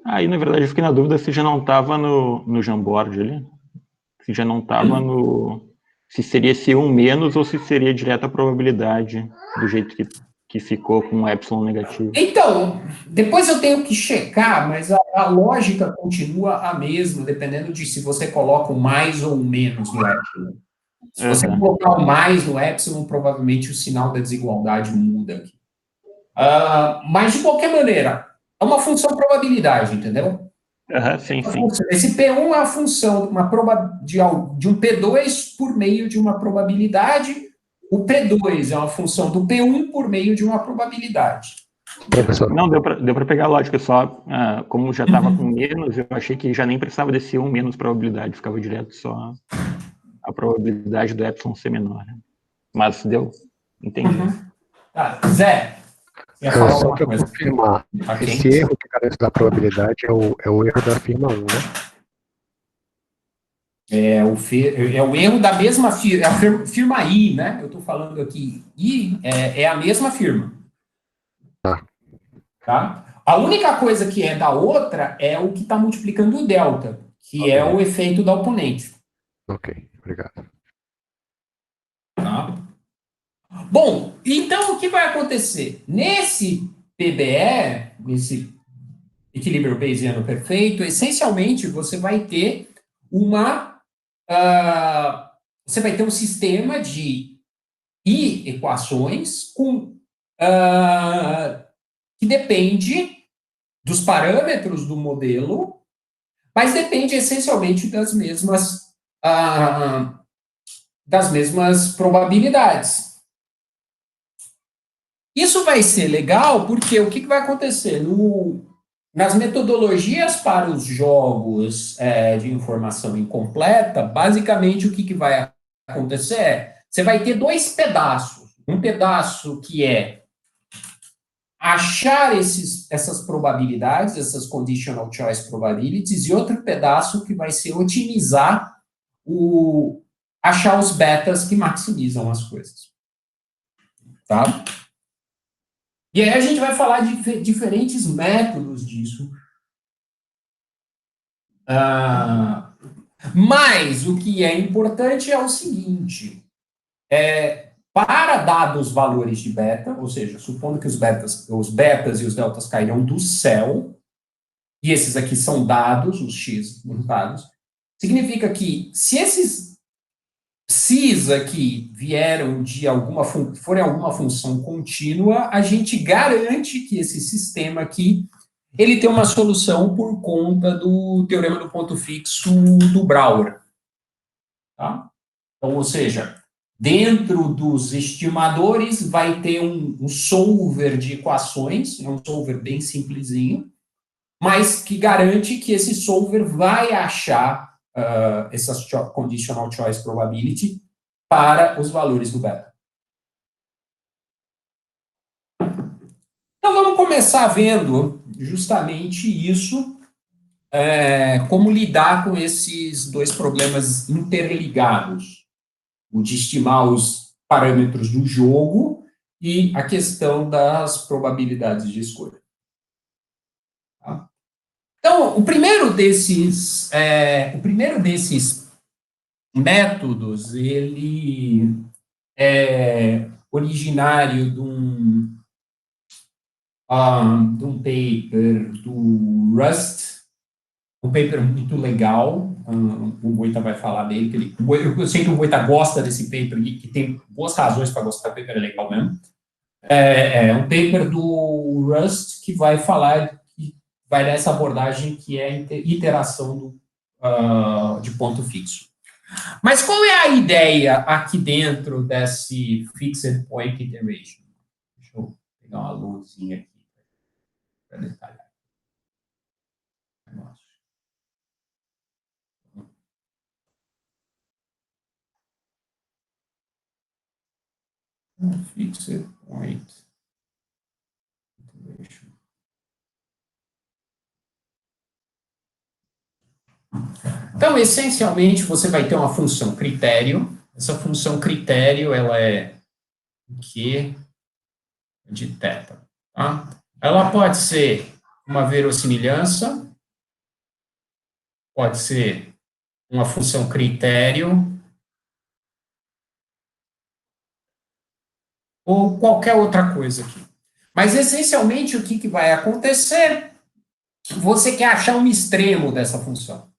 Aí, na verdade, eu fiquei na dúvida se já não estava no Jamboard ali. Se já não estava no... Se seria esse 1 menos ou se seria direto a probabilidade do jeito que que ficou com epsilon negativo. Então, depois eu tenho que checar, mas a lógica continua a mesma, dependendo de se você coloca o mais ou o menos no epsilon. Se você colocar o mais no epsilon, provavelmente o sinal da desigualdade muda aqui. Mas, de qualquer maneira, é uma função probabilidade, entendeu? Sim. Esse P1 é a função de um P2 por meio de uma probabilidade. O P2 é uma função do P1 por meio de uma probabilidade. Professor. Não, deu para pegar a lógica, só como já estava com menos, eu achei que já nem precisava desse 1 menos probabilidade, ficava direto só a probabilidade do epsilon ser menor. Mas deu, entendi. Zé, ia falar Só alguma para coisa? confirmar, esse erro que carece da probabilidade é o erro da firma 1, né? É o erro da mesma firma, a firma I, né? Eu estou falando aqui, I é a mesma firma. Tá? A única coisa que é da outra é o que está multiplicando o delta, que é o efeito da oponente. Ok, obrigado. Tá? Bom, então o que vai acontecer? Nesse PBE, nesse equilíbrio bayesiano perfeito, essencialmente você vai ter você vai ter um sistema de I equações que depende dos parâmetros do modelo, mas depende essencialmente das mesmas probabilidades. Isso vai ser legal porque o que vai acontecer? Nas metodologias para os jogos de informação incompleta, basicamente o que vai acontecer é, você vai ter dois pedaços. Um pedaço que é achar essas probabilidades, essas conditional choice probabilities, e outro pedaço que vai ser otimizar achar os betas que maximizam as coisas. Tá? E aí a gente vai falar de diferentes métodos disso. Mas o que é importante é o seguinte, para dados valores de beta, ou seja, supondo que os betas e os deltas cairão do céu, e esses aqui são dados, os x dados, significa que se esses cis aqui vieram forem alguma função contínua, a gente garante que esse sistema aqui ele tem uma solução por conta do teorema do ponto fixo do Brouwer. Tá? Então, ou seja, dentro dos estimadores vai ter um solver de equações, um solver bem simplesinho, mas que garante que esse solver vai achar essas conditional choice probability para os valores do beta. Então, vamos começar vendo justamente isso, como lidar com esses dois problemas interligados. O de estimar os parâmetros do jogo e a questão das probabilidades de escolha. Tá? Então, o primeiro desses métodos, ele é originário de um paper do Rust, um paper muito legal, o Boita vai falar dele, eu sei que o Boita gosta desse paper e que tem boas razões para gostar, o paper é legal mesmo. É um paper do Rust que vai falar, vai dar essa abordagem que é iteração de ponto fixo. Mas qual é a ideia aqui dentro desse Fixed Point Iteration? Deixa eu pegar uma luzinha aqui para detalhar. Fixed Point Iteration. Então, essencialmente, você vai ter uma função critério. Essa função critério, ela é Q de θ. Tá? Ela pode ser uma verossimilhança, pode ser uma função critério, ou qualquer outra coisa aqui. Mas, essencialmente, o que vai acontecer? Você quer achar um extremo dessa função.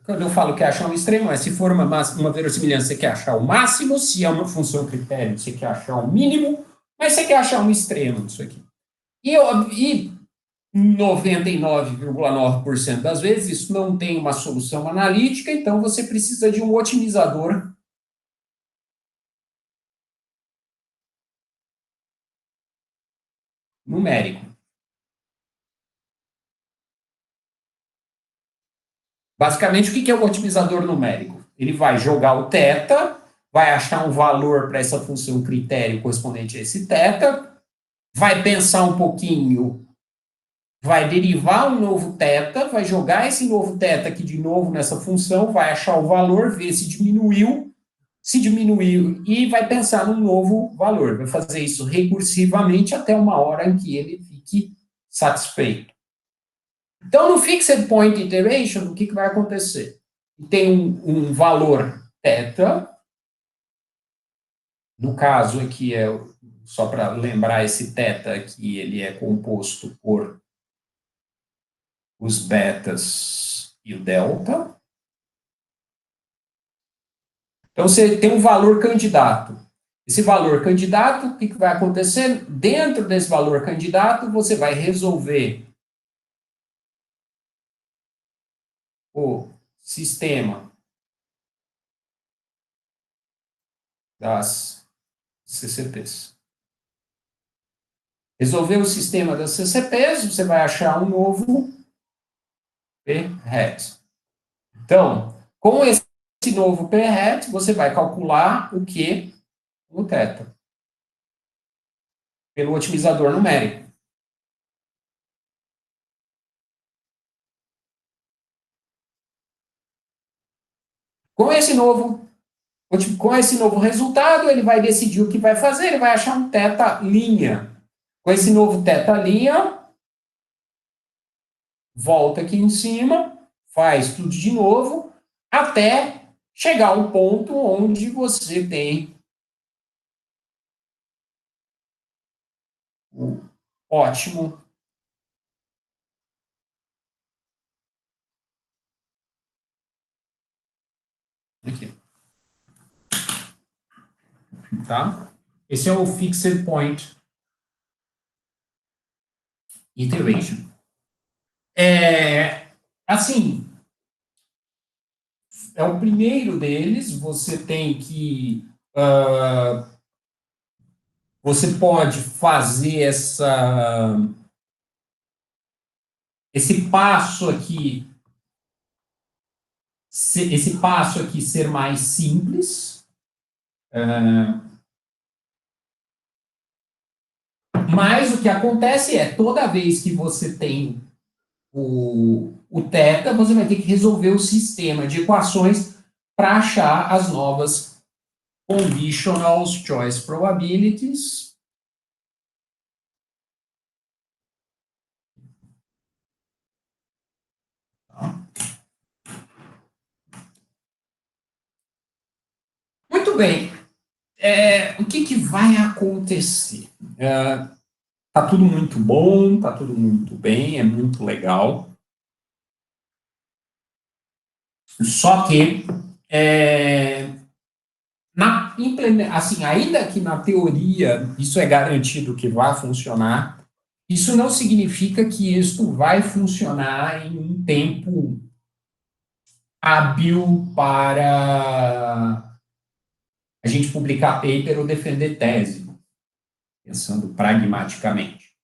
Quando eu falo que achar um extremo, se for uma verossimilhança, você quer achar o máximo, se é uma função critério, você quer achar o mínimo, mas você quer achar um extremo disso aqui. E 99,9% das vezes isso não tem uma solução analítica, então você precisa de um otimizador numérico. Basicamente, o que é o otimizador numérico? Ele vai jogar o θ, vai achar um valor para essa função critério correspondente a esse θ, vai pensar um pouquinho, vai derivar um novo θ, vai jogar esse novo θ aqui de novo nessa função, vai achar o valor, ver se diminuiu, e vai pensar num novo valor. Vai fazer isso recursivamente até uma hora em que ele fique satisfeito. Então, no Fixed Point Iteration, o que vai acontecer? Tem um valor θ, no caso aqui, só para lembrar, esse θ aqui, ele é composto por os betas e o delta. Então, você tem um valor candidato. Esse valor candidato, o que vai acontecer? Dentro desse valor candidato, você vai resolver o sistema das CCPs. Resolver o sistema das CCPs, você vai achar um novo P-hat. Então, com esse novo P-hat, você vai calcular o que? O θ. Pelo otimizador numérico. Com esse novo resultado, ele vai decidir o que vai fazer, ele vai achar um θ'. Com esse novo θ', volta aqui em cima, faz tudo de novo, até chegar ao ponto onde você tem o ótimo aqui. Tá? Esse é o Fixed Point Iteration. Assim, é o primeiro deles, você tem que... você pode fazer esse passo aqui ser mais simples, mas o que acontece é, toda vez que você tem o θ, você vai ter que resolver o sistema de equações para achar as novas conditional choice probabilities. Muito bem. O que vai acontecer? Tá tudo muito bom, tá tudo muito bem, é muito legal. Só que, assim, ainda que na teoria isso é garantido que vai funcionar, isso não significa que isso vai funcionar em um tempo hábil para a gente publicar paper ou defender tese, pensando pragmaticamente.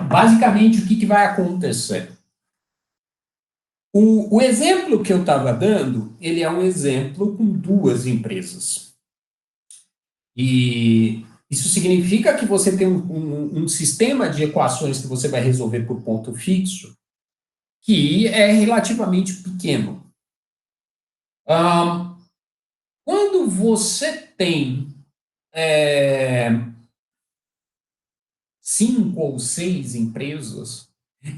Basicamente, o que vai acontecer? O exemplo que eu estava dando, ele é um exemplo com duas empresas. E isso significa que você tem um sistema de equações que você vai resolver por ponto fixo, que é relativamente pequeno. Quando você tem 5 ou 6 empresas,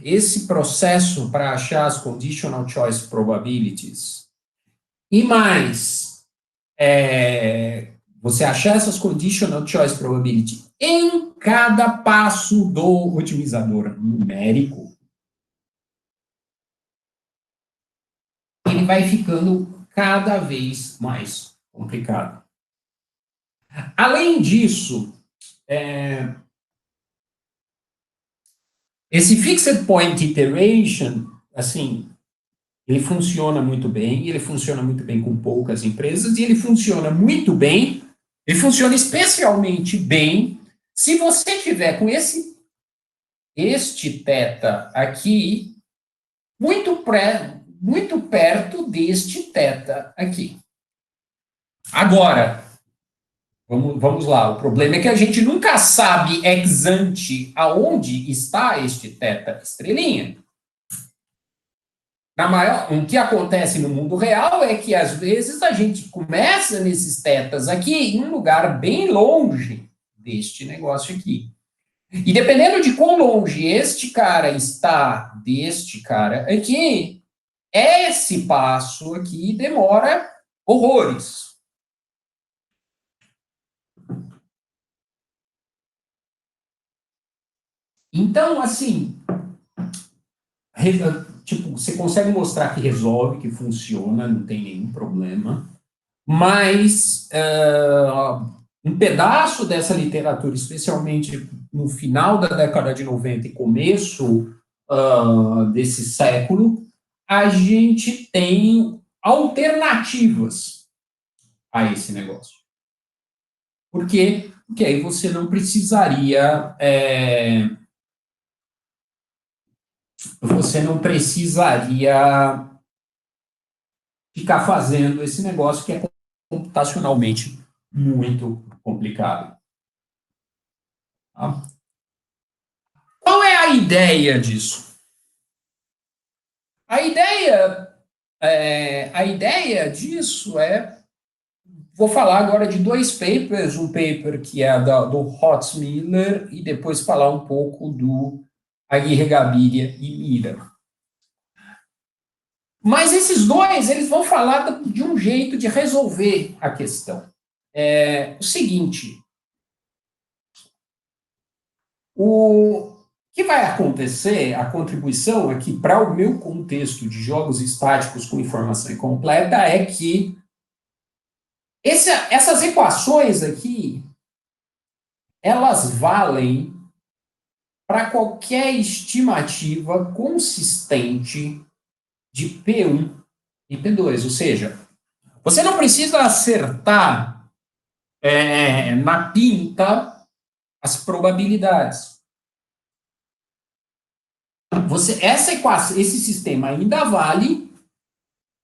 esse processo para achar as conditional choice probabilities, e mais, você achar essas conditional choice probability em cada passo do otimizador numérico, ele vai ficando cada vez mais complicado. Além disso, esse fixed point iteration, assim, ele funciona muito bem, e ele funciona muito bem com poucas empresas, e ele funciona muito bem, ele funciona especialmente bem se você tiver com este θ aqui muito perto deste θ aqui. Agora, vamos lá, o problema é que a gente nunca sabe ex ante aonde está este θ estrelinha. O que acontece no mundo real é que, às vezes, a gente começa nesses tetas aqui em um lugar bem longe deste negócio aqui. E dependendo de quão longe este cara está deste cara aqui, esse passo aqui demora horrores. Então, assim, tipo, você consegue mostrar que resolve, que funciona, não tem nenhum problema, mas um pedaço dessa literatura, especialmente no final da década de 90 e começo desse século, a gente tem alternativas a esse negócio. Por quê? Porque aí você não precisaria ficar fazendo esse negócio que é computacionalmente muito complicado. Tá? Qual é a ideia disso? A ideia disso vou falar agora de dois papers, um paper que é do Hotz-Miller e depois falar um pouco do Aguirre Gaviria e Mira. Mas esses dois, eles vão falar de um jeito de resolver a questão. O seguinte, o que vai acontecer, a contribuição aqui para o meu contexto de jogos estáticos com informação incompleta é que essas equações aqui, elas valem para qualquer estimativa consistente de P1 e P2, ou seja, você não precisa acertar na pinta as probabilidades. Essa equação, esse sistema ainda vale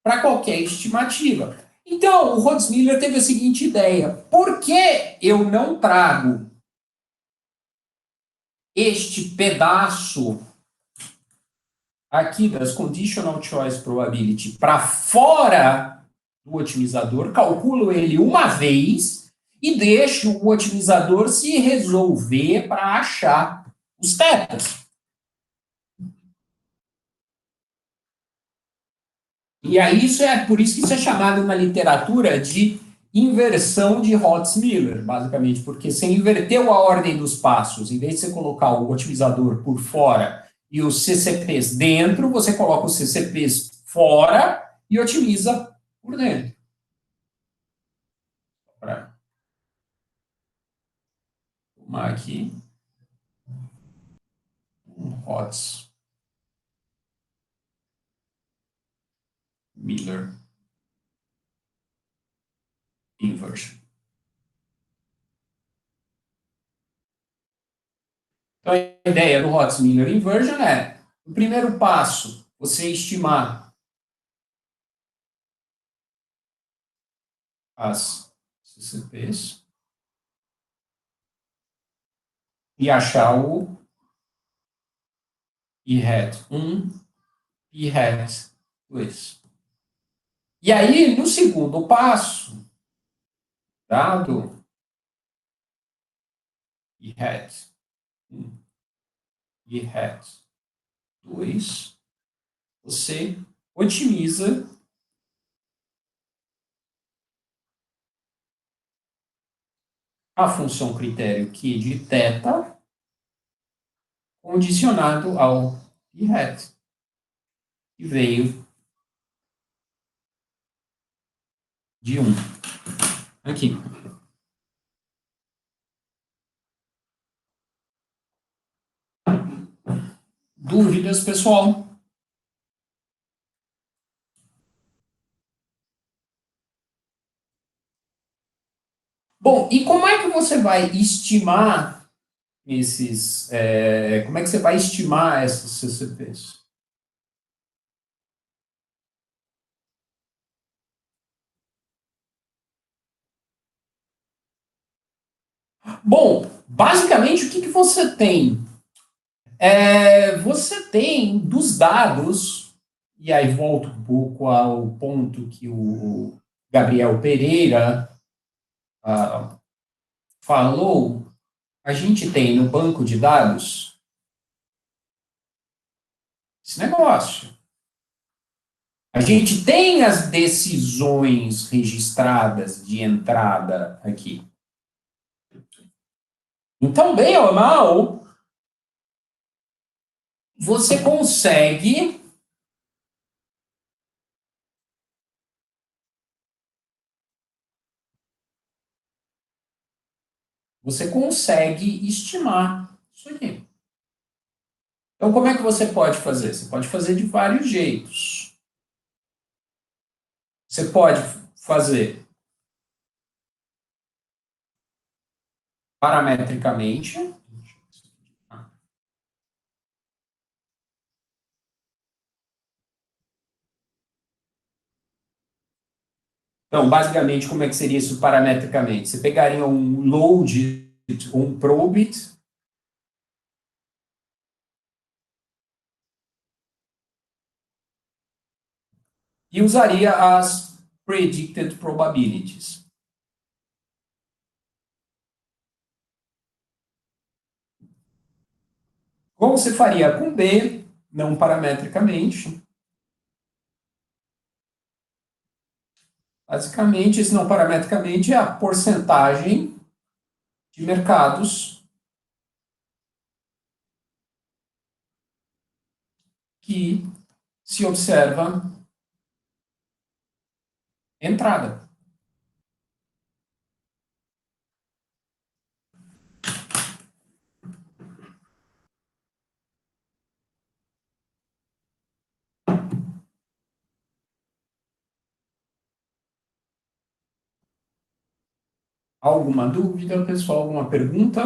para qualquer estimativa. Então, o Hotz-Miller teve a seguinte ideia: por que eu não trago este pedaço aqui das conditional choice probability para fora do otimizador, calculo ele uma vez e deixo o otimizador se resolver para achar os tetas. E aí por isso que isso é chamado na literatura de inversão de Hotz-Miller, basicamente, porque você inverteu a ordem dos passos, em vez de você colocar o otimizador por fora e os CCPs dentro, você coloca os CCPs fora e otimiza por dentro. Para tomar aqui um Hotz-Miller inversion. Então, a ideia do Hotz-Miller inversion é, o primeiro passo, você estimar as CCPs e achar o I hat 1, I hat 2. E aí, no segundo passo, dado I hat 1, I hat 2, você otimiza a função critério Q de θ condicionado ao I hat, que veio de 1. Aqui. Dúvidas, pessoal? Bom, e como é que você vai estimar esses... como é que você vai estimar essas CCPs? Bom, basicamente, o que você tem? Você tem dos dados, e aí volto um pouco ao ponto que o Gabriel Pereira falou, a gente tem no banco de dados esse negócio. A gente tem as decisões registradas de entrada aqui. Então, bem ou mal, você consegue estimar isso aqui. Então, como é que você pode fazer? Você pode fazer de vários jeitos. Você pode fazer parametricamente. Então, basicamente, como é que seria isso parametricamente? Você pegaria um load, um probit, e usaria as predicted probabilities. Como você faria com B, não parametricamente. Basicamente, esse não parametricamente é a porcentagem de mercados que se observa entrada. Alguma dúvida, pessoal? Alguma pergunta?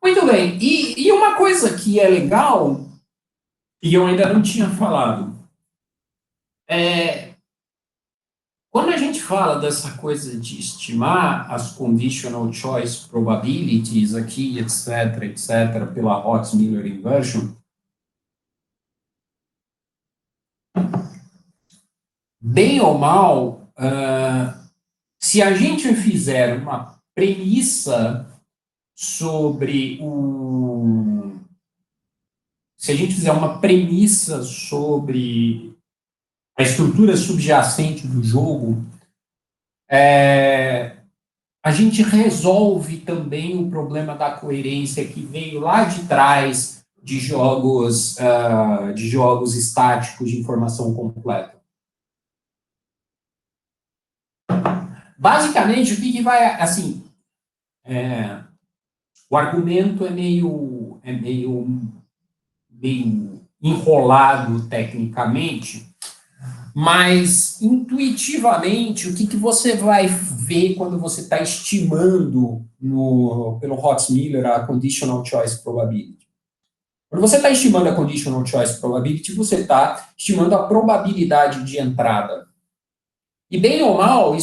Muito bem. E uma coisa que é legal, e eu ainda não tinha falado, quando a gente fala dessa coisa de estimar as conditional choice probabilities aqui, etc., etc., pela Hotz-Miller inversion, bem ou mal, se a gente fizer uma premissa sobre se a gente fizer uma premissa sobre a estrutura subjacente do jogo, a gente resolve também o problema da coerência que veio lá de trás de jogos estáticos de informação completa. Basicamente, o que vai, assim, o argumento é meio enrolado tecnicamente, mas intuitivamente, o que você vai ver quando você está estimando pelo Hotz-Miller a conditional choice probability? Quando você está estimando a conditional choice probability, você está estimando a probabilidade de entrada. E bem ou mal,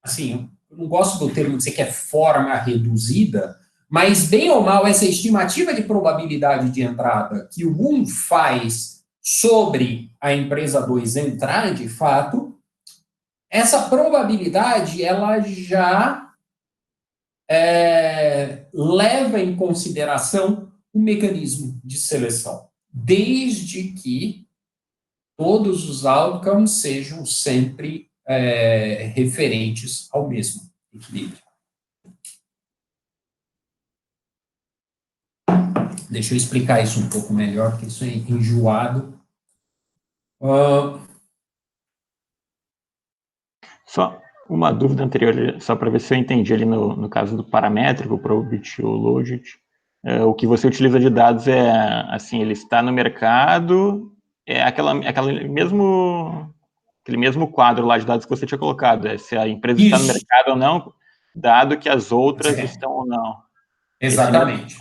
assim, eu não gosto do termo de dizer que é forma reduzida, mas bem ou mal, essa estimativa de probabilidade de entrada que o Boom faz sobre a empresa 2 entrar, de fato, essa probabilidade, ela já leva em consideração o mecanismo de seleção, desde que todos os outcomes sejam sempre referentes ao mesmo equilíbrio. Deixa eu explicar isso um pouco melhor, porque isso é enjoado. Só uma dúvida anterior, só para ver se eu entendi ali no caso do paramétrico, probability ou loaded. O que você utiliza de dados é, assim, ele está no mercado, é aquele mesmo quadro lá de dados que você tinha colocado, se a empresa está no mercado ou não, dado que as outras estão ou não. Exatamente.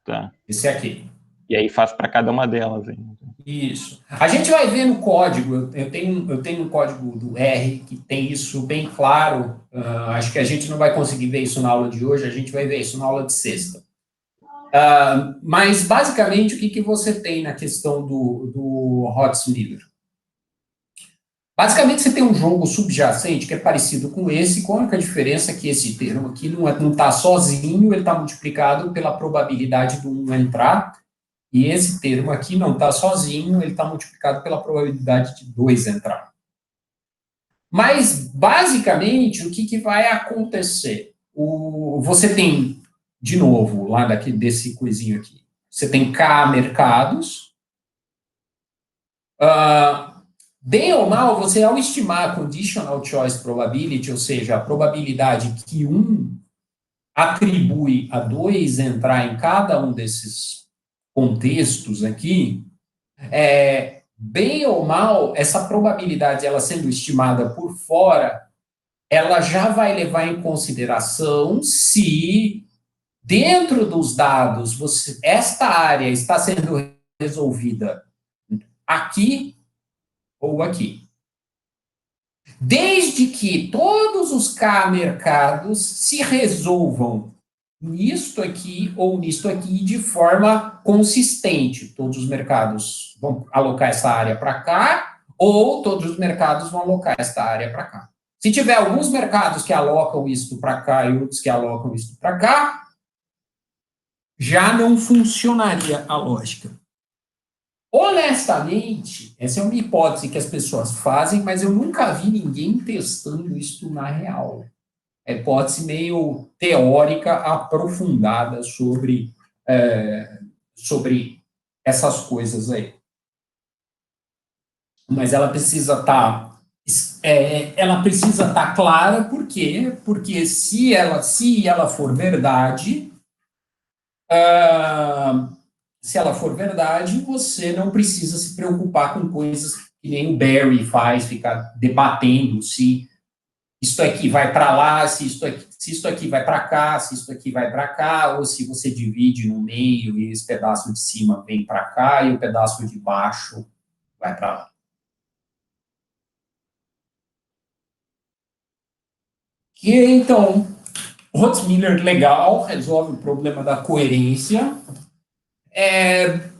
Tá. Esse aqui. E aí faz para cada uma delas. Hein? Isso. A gente vai ver no código, eu tenho um código do R que tem isso bem claro, acho que a gente não vai conseguir ver isso na aula de hoje, a gente vai ver isso na aula de sexta. Mas, basicamente, o que você tem na questão do Hotz-Miller? Basicamente, você tem um jogo subjacente que é parecido com esse, com a única diferença que esse termo aqui não está sozinho, ele está multiplicado pela probabilidade do 1 entrar, e esse termo aqui não está sozinho, ele está multiplicado pela probabilidade de 2 entrar. Mas, basicamente, o que vai acontecer? Você tem, de novo, lá desse coisinho aqui, você tem K mercados. Bem ou mal, você, ao estimar a conditional choice probability, ou seja, a probabilidade que 1 atribui a 2 entrar em cada um desses contextos aqui, bem ou mal, essa probabilidade, ela sendo estimada por fora, ela já vai levar em consideração se, dentro dos dados, esta área está sendo resolvida aqui ou aqui. Desde que todos os K mercados se resolvam nisto aqui ou nisto aqui de forma consistente. Todos os mercados vão alocar essa área para cá, ou todos os mercados vão alocar esta área para cá. Se tiver alguns mercados que alocam isto para cá e outros que alocam isto para cá, já não funcionaria a lógica. Honestamente, essa é uma hipótese que as pessoas fazem, mas eu nunca vi ninguém testando isso na real. É hipótese meio teórica, aprofundada sobre essas coisas aí. Mas ela precisa estar clara, por quê? Porque se ela for verdade, você não precisa se preocupar com coisas que nem o Barry faz, ficar debatendo se isto aqui vai para lá, se isto aqui vai para cá, se isto aqui vai para cá, ou se você divide no meio e esse pedaço de cima vem para cá e o pedaço de baixo vai para lá. E então, Hotz-Miller legal, resolve o problema da coerência.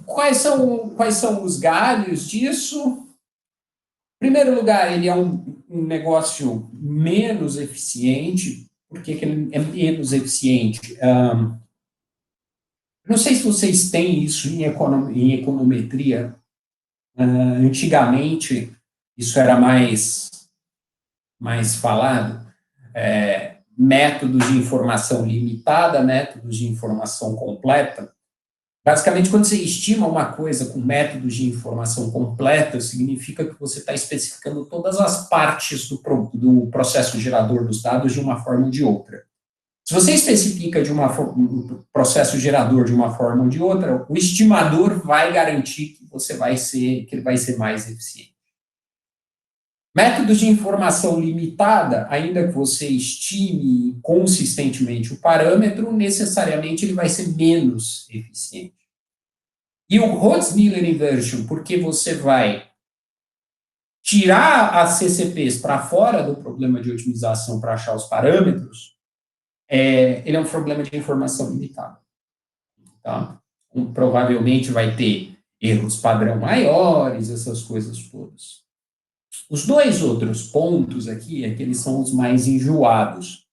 Quais são os galhos disso? Em primeiro lugar, ele é um negócio menos eficiente. Por que ele é menos eficiente? Não sei se vocês têm isso em econometria. Antigamente, isso era mais falado. Métodos de informação limitada, métodos de informação completa. Basicamente, quando você estima uma coisa com métodos de informação completa, significa que você está especificando todas as partes do processo gerador dos dados de uma forma ou de outra. Se você especifica um processo gerador de uma forma ou de outra, o estimador vai garantir que ele vai ser mais eficiente. Métodos de informação limitada, ainda que você estime consistentemente o parâmetro, necessariamente ele vai ser menos eficiente. E o Hotz-Miller Inversion, porque você vai tirar as CCPs para fora do problema de otimização para achar os parâmetros, ele é um problema de informação limitada. Tá? Provavelmente vai ter erros padrão maiores, essas coisas todas. Os dois outros pontos aqui é que eles são os mais enjoados,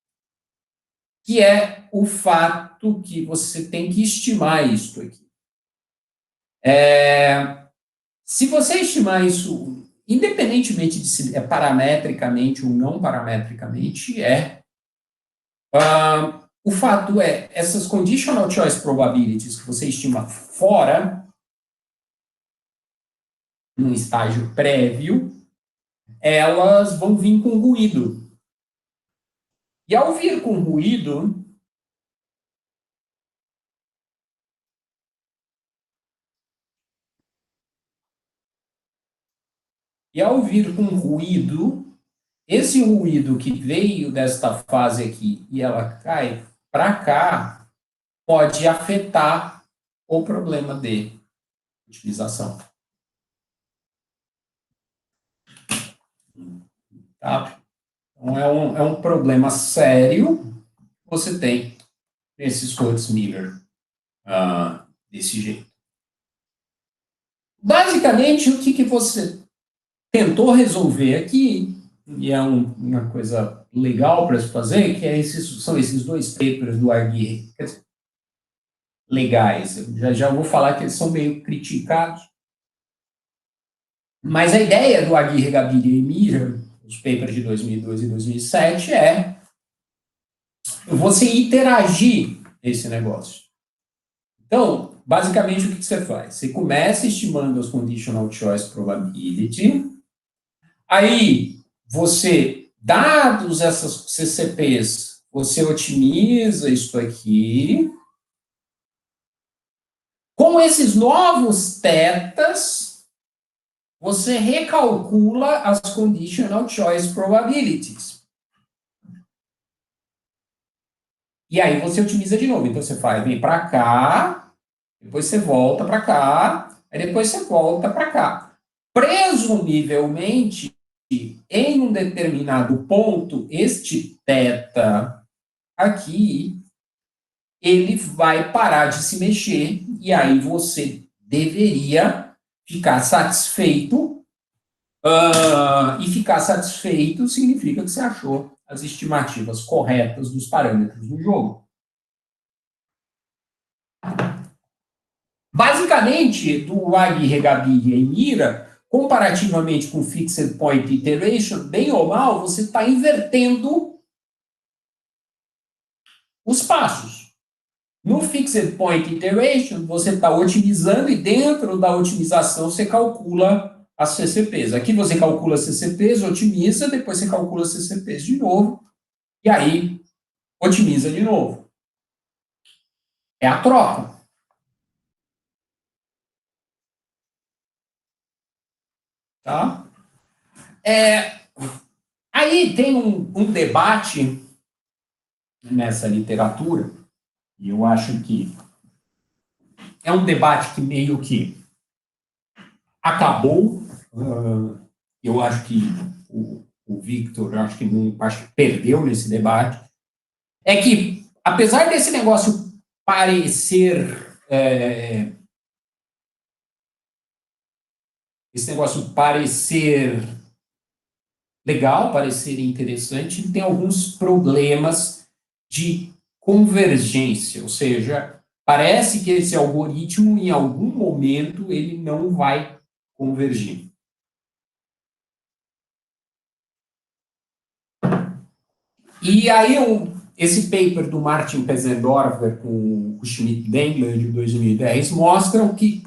que é o fato que você tem que estimar isso aqui. Se você estimar isso, independentemente de se é parametricamente ou não parametricamente, o fato é, essas conditional choice probabilities que você estima fora, num estágio prévio, elas vão vir com ruído. E ao vir com ruído, esse ruído que veio desta fase aqui e ela cai para cá, pode afetar o problema de utilização. Tá? Então, é um problema sério que você tem nesse Schwartz-Miller desse jeito. Basicamente, o que você tentou resolver aqui, e é uma coisa legal para se fazer, que são esses dois papers do Aguirre, legais. Eu já vou falar que eles são meio criticados. Mas a ideia do Aguirre, Gaviria e Mira, os papers de 2002 e 2007, é você interagir esse negócio. Então, basicamente, o que você faz? Você começa estimando as conditional choice probability, aí você, dados essas CCPs, você otimiza isso aqui. Com esses novos tetas, você recalcula as conditional choice probabilities. E aí você otimiza de novo. Então você vem para cá, depois você volta para cá, aí depois você volta para cá. Presumivelmente, em um determinado ponto, este θ aqui, ele vai parar de se mexer, e aí você deveria ficar satisfeito, e ficar satisfeito significa que você achou as estimativas corretas dos parâmetros do jogo. Basicamente, do Aguirre, Gaviria e Mira, comparativamente com Fixed Point Iteration, bem ou mal, você está invertendo os passos. No Fixed Point Iteration, você está otimizando e dentro da otimização você calcula as CCPs. Aqui você calcula as CCPs, otimiza, depois você calcula as CCPs de novo, e aí otimiza de novo. É a troca. Tá? Aí tem um debate nessa literatura, e eu acho que é um debate que meio que acabou. Eu acho que o Victor, acho que perdeu nesse debate. É que, apesar desse negócio parecer legal, parecer interessante, tem alguns problemas de convergência, ou seja, parece que esse algoritmo, em algum momento, ele não vai convergir. E aí, esse paper do Martin Pezendorfer com o Schmidt-Dengler, de 2010, mostra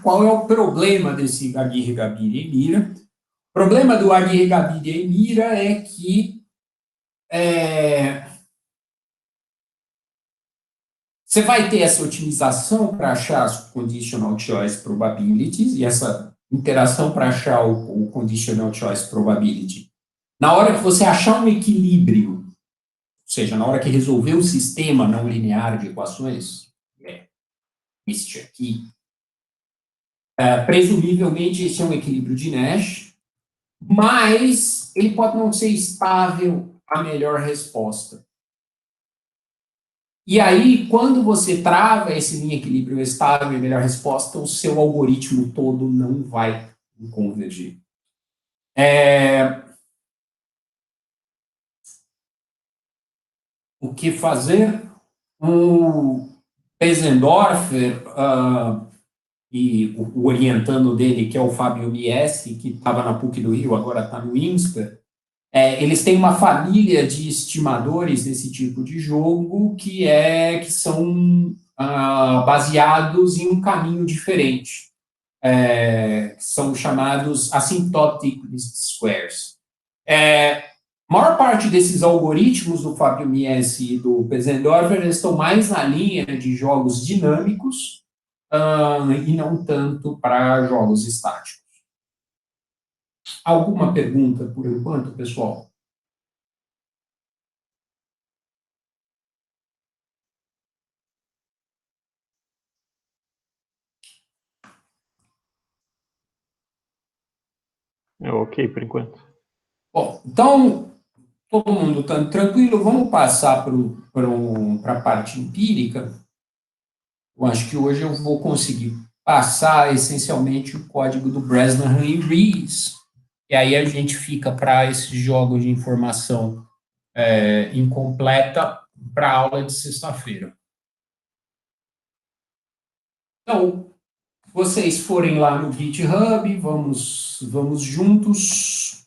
qual é o problema desse Aguirre, Gaviria e Mira. O problema do Aguirre, Gaviria e Mira é que você vai ter essa otimização para achar as conditional choice probabilities, e essa interação para achar o conditional choice probability. Na hora que você achar um equilíbrio, ou seja, na hora que resolver o sistema não linear de equações, este aqui, presumivelmente esse é um equilíbrio de Nash, mas ele pode não ser estável a melhor resposta. E aí, quando você trava esse linha equilíbrio estável e melhor resposta, o seu algoritmo todo não vai convergir. O que fazer? O Pesendorfer e o orientando dele, que é o Fábio Miessi, que estava na PUC do Rio, agora está no INSPER, eles têm uma família de estimadores desse tipo de jogo que são baseados em um caminho diferente, que são chamados asymptotic least squares. A maior parte desses algoritmos do Fábio Miessi e do Pesendorfer estão mais na linha de jogos dinâmicos e não tanto para jogos estáticos. Alguma pergunta por enquanto, pessoal? Ok, por enquanto. Bom, então, todo mundo está tranquilo, vamos passar para a parte empírica. Eu acho que hoje eu vou conseguir passar essencialmente o código do Bresnahan e Rees, e aí a gente fica para esses jogos de informação incompleta para a aula de sexta-feira. Então, vocês forem lá no GitHub, vamos juntos.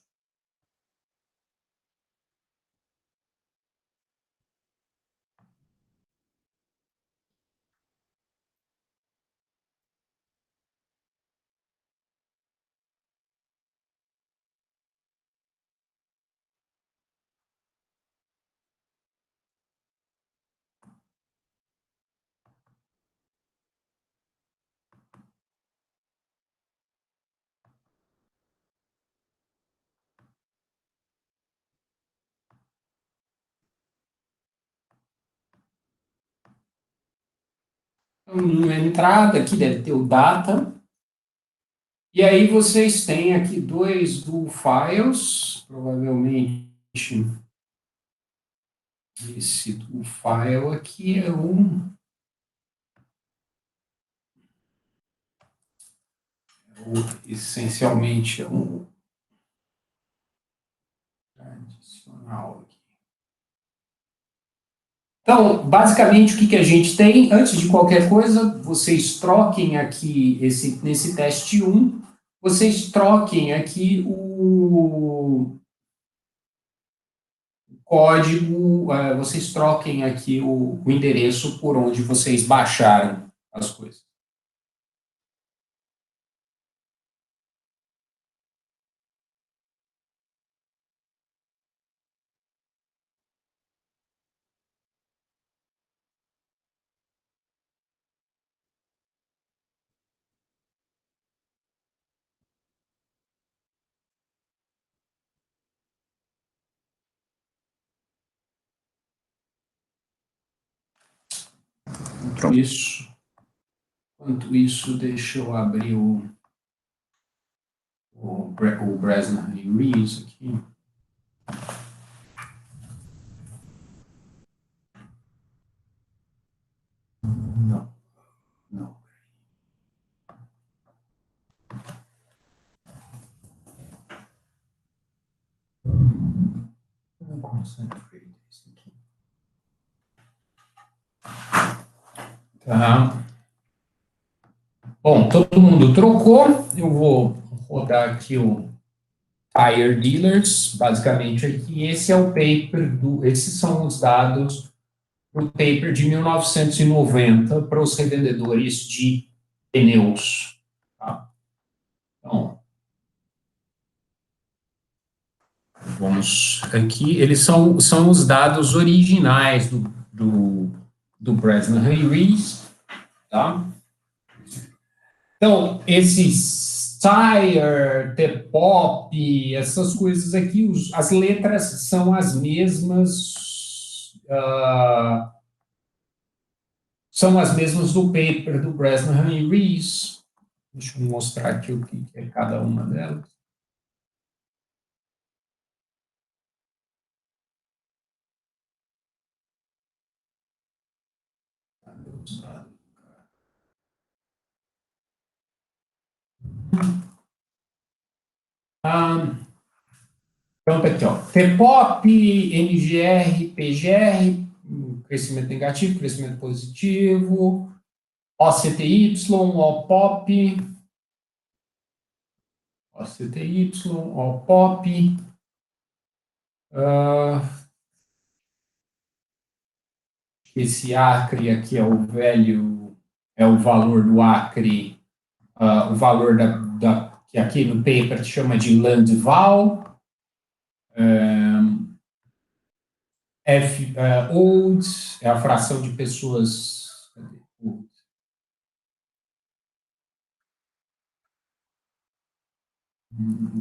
Na entrada aqui deve ter o data. E aí vocês têm aqui dois do files, provavelmente esse do file aqui é essencialmente é um adicional aqui. Então, basicamente, o que a gente tem? Antes de qualquer coisa, vocês troquem aqui, nesse teste 1, vocês troquem aqui o código, vocês troquem aqui o endereço por onde vocês baixaram as coisas. Enquanto isso, deixa eu abrir o Bresnahan e Rees aqui. Não, não. Não concentrei isso aqui. Tá. Bom, todo mundo trocou. Eu vou rodar aqui o Tire Dealers, basicamente aqui. Esse é o paper esses são os dados do paper de 1990 para os revendedores de pneus. Tá? Então, vamos aqui. Eles são os dados originais do Bresnahan e Rees. Tá? Então, esses tire, T-pop, essas coisas aqui, as letras são as mesmas, são as mesmas do paper do Bresnahan e Rees. Deixa eu mostrar aqui o que é cada uma delas. Então, tá aqui, ó. TPOP, NGR, PGR, crescimento negativo, crescimento positivo, OCTY, OPOP, OCTY, OPOP, esse acre aqui é o velho, é o valor do acre, o valor que aqui no paper chama de Landval, old, é a fração de pessoas.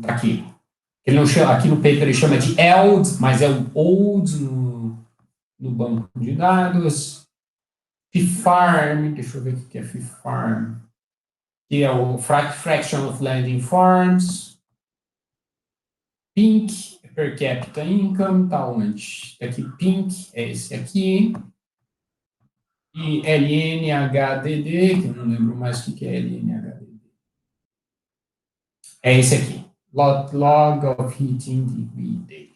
Aqui. Ele não chama, aqui no paper ele chama de ELD, mas é o old no banco de dados. FIFARM, deixa eu ver o que é FIFARM, que é o Fraction of Landing Farms. PINC, Per Capita Income, tá onde? Tá aqui, PINC, é esse aqui. E LNHDD, que eu não lembro mais o que é LNHDD. É esse aqui. Log of Heating Degree Days.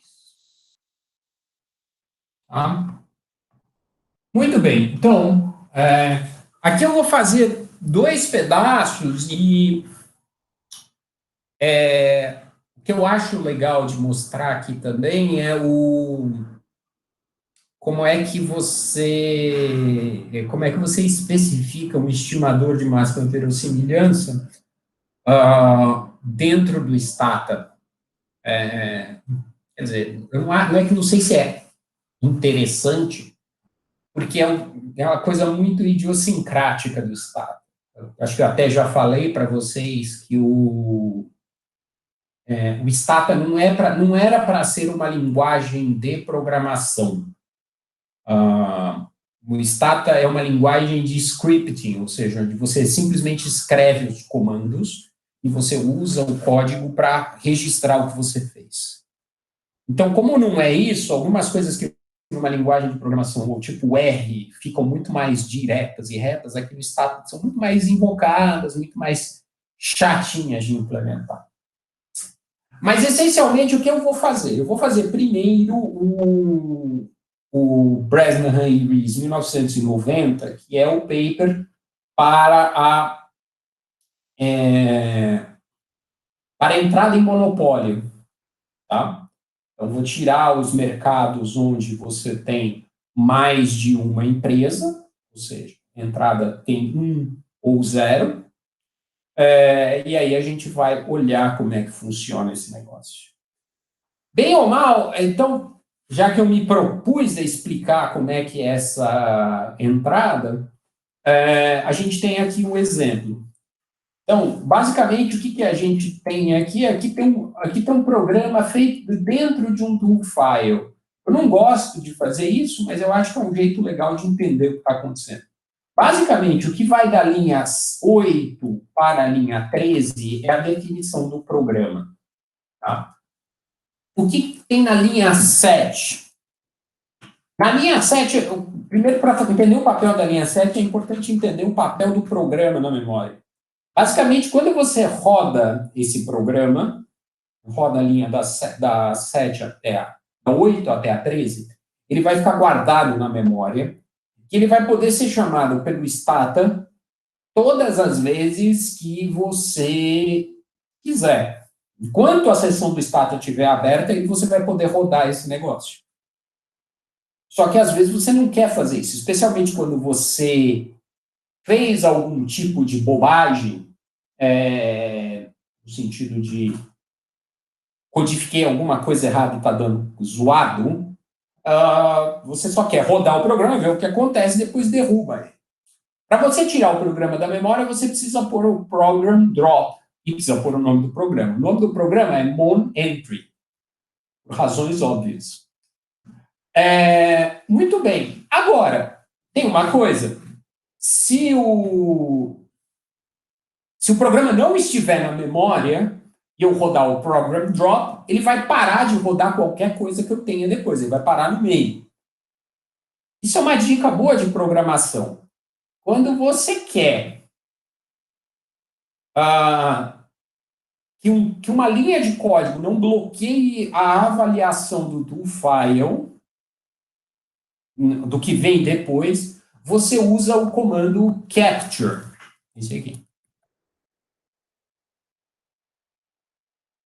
Tá? Muito bem. Então, aqui eu vou fazer 2 pedaços e o que eu acho legal de mostrar aqui também é como é que você especifica um estimador de máxima verossimilhança dentro do Stata. Quer dizer, não é que não sei se é interessante, porque é uma coisa muito idiosincrática do Stata. Acho que eu até já falei para vocês que o Stata não era para ser uma linguagem de programação. O Stata é uma linguagem de scripting, ou seja, onde você simplesmente escreve os comandos e você usa o código para registrar o que você fez. Então, como não é isso, algumas coisas que numa linguagem de programação, ou tipo R, ficam muito mais diretas e retas, aqui no Stata são muito mais invocadas, muito mais chatinhas de implementar. Mas, essencialmente, o que eu vou fazer? Eu vou fazer primeiro o Bresnahan e Rees, 1990, que é o paper para a entrada em monopólio. Tá? Então, vou tirar os mercados onde você tem mais de uma empresa, ou seja, a entrada tem 1 ou 0, e aí a gente vai olhar como é que funciona esse negócio. Bem ou mal, então, já que eu me propus a explicar como é que é essa entrada, a gente tem aqui um exemplo. Então, basicamente, o que a gente tem aqui? Aqui tem um programa feito dentro de um do file. Eu não gosto de fazer isso, mas eu acho que é um jeito legal de entender o que está acontecendo. Basicamente, o que vai da linha 8 para a linha 13 é a definição do programa. Tá? O que tem na linha 7? Na linha 7, primeiro, para entender o papel da linha 7, é importante entender o papel do programa na memória. Basicamente, quando você roda esse programa, roda a linha da 7 da 8 até a 13, ele vai ficar guardado na memória, que ele vai poder ser chamado pelo Stata todas as vezes que você quiser. Enquanto a sessão do Stata estiver aberta, você vai poder rodar esse negócio. Só que, às vezes, você não quer fazer isso, especialmente quando você fez algum tipo de bobagem, no sentido de codifiquei alguma coisa errada e está dando zoado, você só quer rodar o programa, ver o que acontece e depois derruba ele. Para você tirar o programa da memória, você precisa pôr o program drop e precisa pôr o nome do programa. O nome do programa é monentry, por razões óbvias. Muito bem. Agora, tem uma coisa. Se o programa não estiver na memória e eu rodar o program drop, ele vai parar de rodar qualquer coisa que eu tenha depois. Ele vai parar no meio. Isso é uma dica boa de programação. quando você quer que uma linha de código não bloqueie a avaliação do file, do que vem depois, você usa o comando capture. Esse aqui.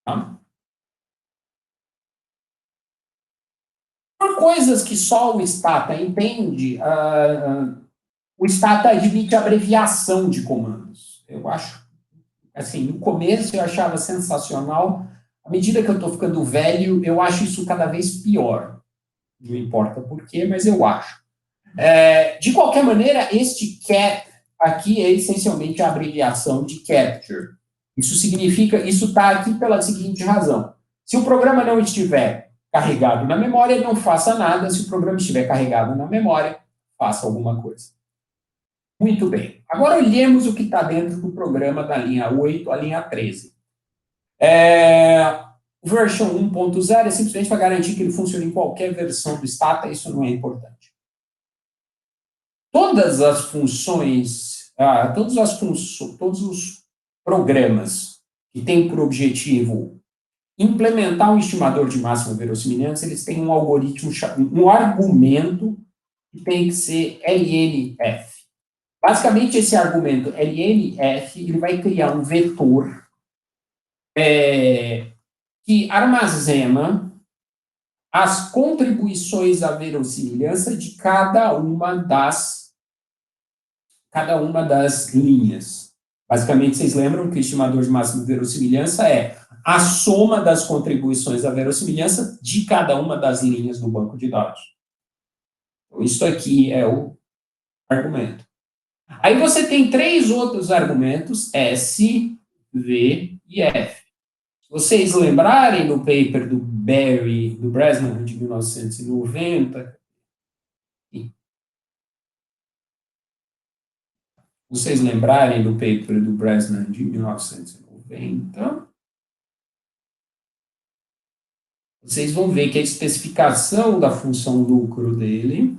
Tá? Por coisas que só o Stata entende, o Stata admite abreviação de comandos. Eu acho, assim, no começo eu achava sensacional. À medida que eu estou ficando velho, eu acho isso cada vez pior. Não importa por quê, mas eu acho. De qualquer maneira, este cap aqui é essencialmente a abreviação de capture. Isso significa, isso está aqui pela seguinte razão. Se o programa não estiver carregado na memória, não faça nada. Se o programa estiver carregado na memória, faça alguma coisa. Muito bem. Agora olhemos o que está dentro do programa da linha 8 à linha 13. O version 1.0 é simplesmente para garantir que ele funcione em qualquer versão do Stata, isso não é importante. Todas as funções, todos os programas que têm por objetivo implementar um estimador de máxima verossimilhança, eles têm um algoritmo, um argumento que tem que ser LNF. Basicamente, esse argumento LNF, ele vai criar um vetor que armazena as contribuições à verossimilhança de cada uma das linhas. Basicamente, vocês lembram que o estimador de máxima verossimilhança é a soma das contribuições à verossimilhança de cada uma das linhas do banco de dados. Então, isso aqui é o argumento. Aí você tem 3 outros argumentos, S, V e F. Se vocês lembrarem do paper do Bresnan, de 1990, vocês lembrarem do paper do Bresnan de 1990, vocês vão ver que a especificação da função lucro dele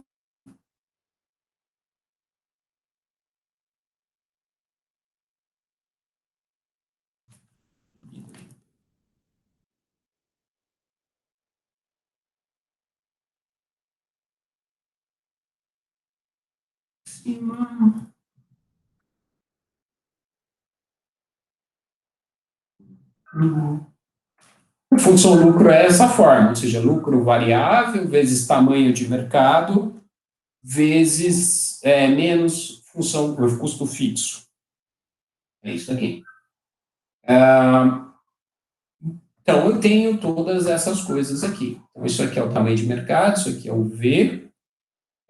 a função lucro é essa forma, ou seja, lucro variável vezes tamanho de mercado vezes menos função por custo fixo. É isso aqui. Então, eu tenho todas essas coisas aqui. Então, isso aqui é o tamanho de mercado, isso aqui é o V,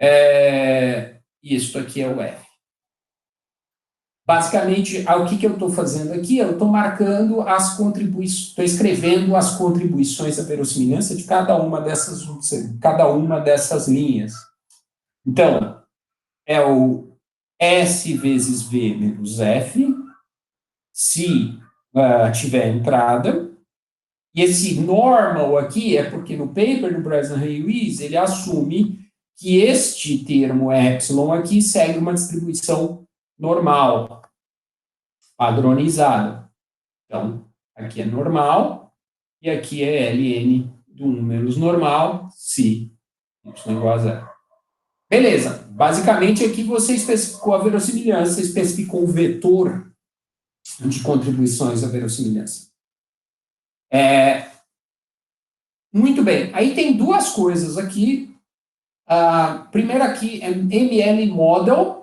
e isso aqui é o F. Basicamente, o que eu estou fazendo aqui? Eu estou marcando as contribuições, estou escrevendo as contribuições à verossimilhança de cada uma dessas linhas. Então, é o S vezes V menos F, se tiver entrada. E esse normal aqui é porque no paper do Bresnan e Ruiz, ele assume que este termo epsilon aqui segue uma distribuição normal, padronizada. Então, aqui é normal, e aqui é ln do 1 menos normal, se y igual a 0. Beleza, basicamente aqui você especificou a verossimilhança, especificou o vetor de contribuições à verossimilhança. Muito bem, aí tem 2 coisas aqui. Primeiro aqui é ML Model,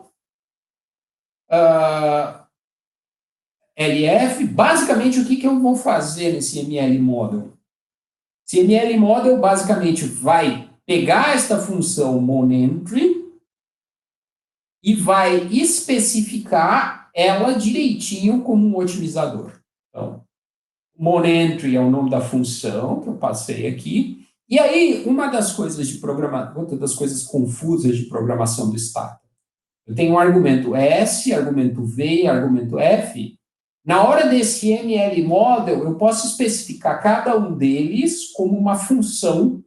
LF. Basicamente, o que eu vou fazer nesse ML Model? Esse ML Model, basicamente, vai pegar esta função monentry e vai especificar ela direitinho como um otimizador. Então, monentry é o nome da função que eu passei aqui. E aí, uma das coisas confusas de programação do Stata, eu tenho um argumento S, argumento V e argumento F. Na hora desse ML Model, eu posso especificar cada um deles como uma função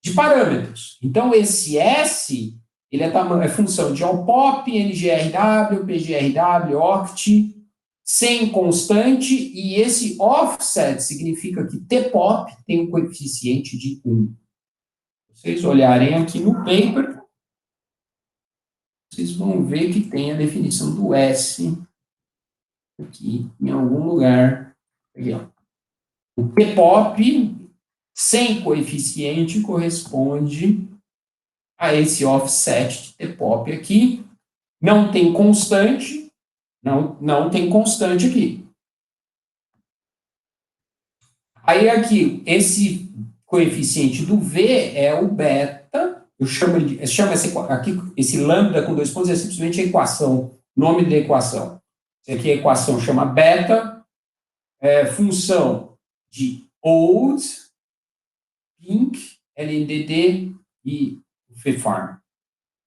de parâmetros. Então, esse S, ele é função de ALPOP, NGRW, PGRW, OCT, sem constante, e esse offset significa que TPOP tem um coeficiente de 1. Se vocês olharem aqui no paper, vocês vão ver que tem a definição do S aqui em algum lugar. Aqui, ó. O TPOP sem coeficiente corresponde a esse offset de TPOP aqui. Não tem constante, não tem constante aqui. Aí aqui, esse coeficiente do V é o beta, eu chamo esse lambda com 2 pontos é simplesmente a equação, nome da equação. Essa aqui é a equação chama beta, função de old, pink, LNDD e FFARM,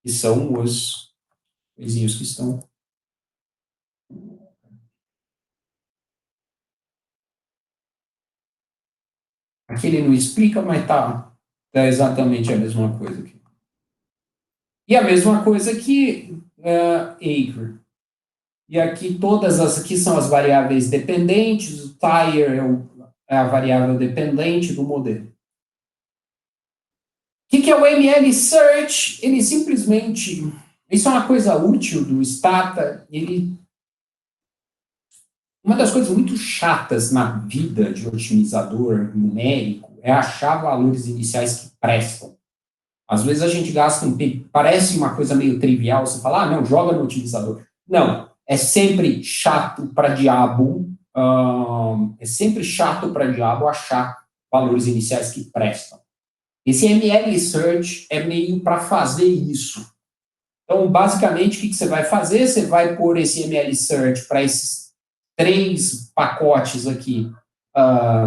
que são os coisinhos que estão. Aqui ele não explica, mas tá exatamente a mesma coisa aqui. E a mesma coisa aqui, acre. E aqui todas as aqui são as variáveis dependentes, o tire é a variável dependente do modelo. O que é o ML Search? Ele simplesmente, isso é uma coisa útil do Stata, uma das coisas muito chatas na vida de otimizador numérico é achar valores iniciais que prestam. Às vezes a gente gasta parece uma coisa meio trivial, você fala, não, joga no otimizador. Não, é sempre chato para diabo, achar valores iniciais que prestam. Esse ML Search é meio para fazer isso. Então, basicamente, o que você vai fazer? Você vai pôr esse ML Search para esses 3 pacotes aqui,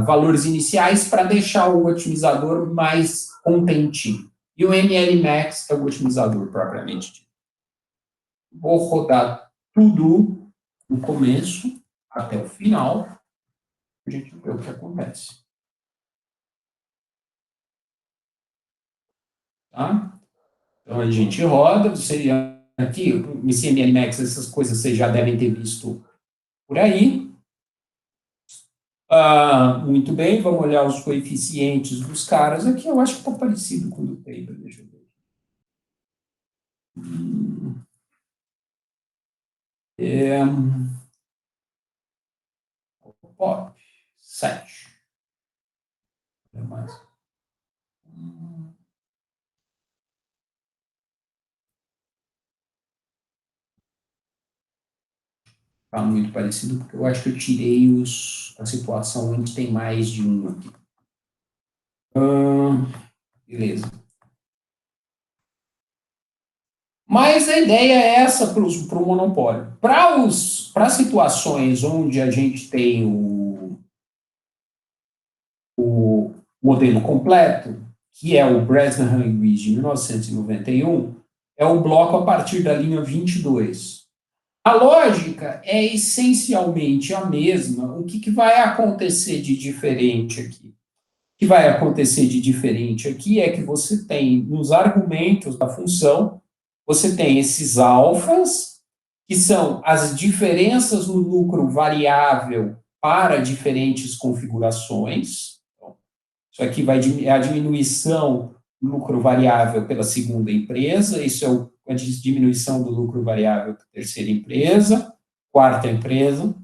valores iniciais, para deixar o otimizador mais contentinho. E o ML Max é o otimizador propriamente dito. Vou rodar tudo do começo até o final, para a gente ver o que acontece. Tá? Então, a gente roda, aqui, esse ML Max, essas coisas vocês já devem ter visto por aí. Muito bem, vamos olhar os coeficientes dos caras aqui. Eu acho que está parecido com o do paper. Deixa eu ver. Pop 7. Está muito parecido, porque eu acho que eu tirei a situação onde tem mais de um aqui. Beleza. Mas a ideia é essa para o monopólio. Para situações onde a gente tem o modelo completo, que é o Bresnahan e Ries de 1991, é o bloco a partir da linha 22. A lógica é essencialmente a mesma. O que vai acontecer de diferente aqui? O que vai acontecer de diferente aqui é que você tem, nos argumentos da função, você tem esses alfas, que são as diferenças no lucro variável para diferentes configurações. Então, isso aqui é a diminuição do lucro variável pela segunda empresa, isso é a diminuição do lucro variável para a terceira empresa, quarta empresa,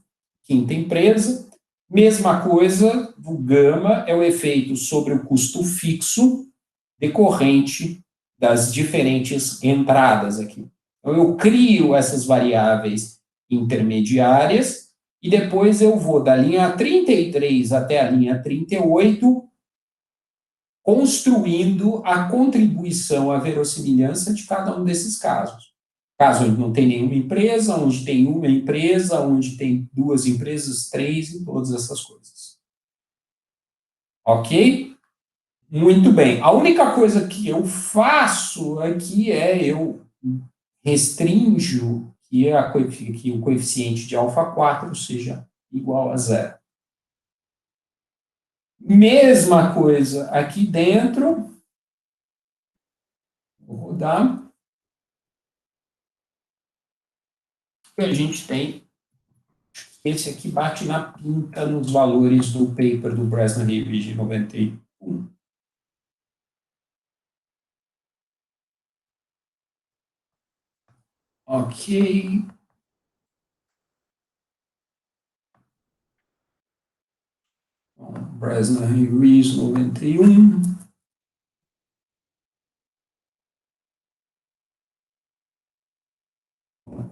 quinta empresa. Mesma coisa do gama é o efeito sobre o custo fixo decorrente das diferentes entradas aqui. Então, eu crio essas variáveis intermediárias e depois eu vou da linha 33 até a linha 38 construindo a contribuição à verossimilhança de cada um desses casos. Caso onde não tem nenhuma empresa, onde tem uma empresa, onde tem 2 empresas, 3 e todas essas coisas. Ok? Muito bem. A única coisa que eu faço aqui é eu restringo que o coeficiente de alfa 4 seja igual a 0. Mesma coisa aqui dentro. Vou rodar. que a gente tem, esse aqui bate na pinta nos valores do paper do Bresnan Revision de 91. Ok. Bresnan Revision 91.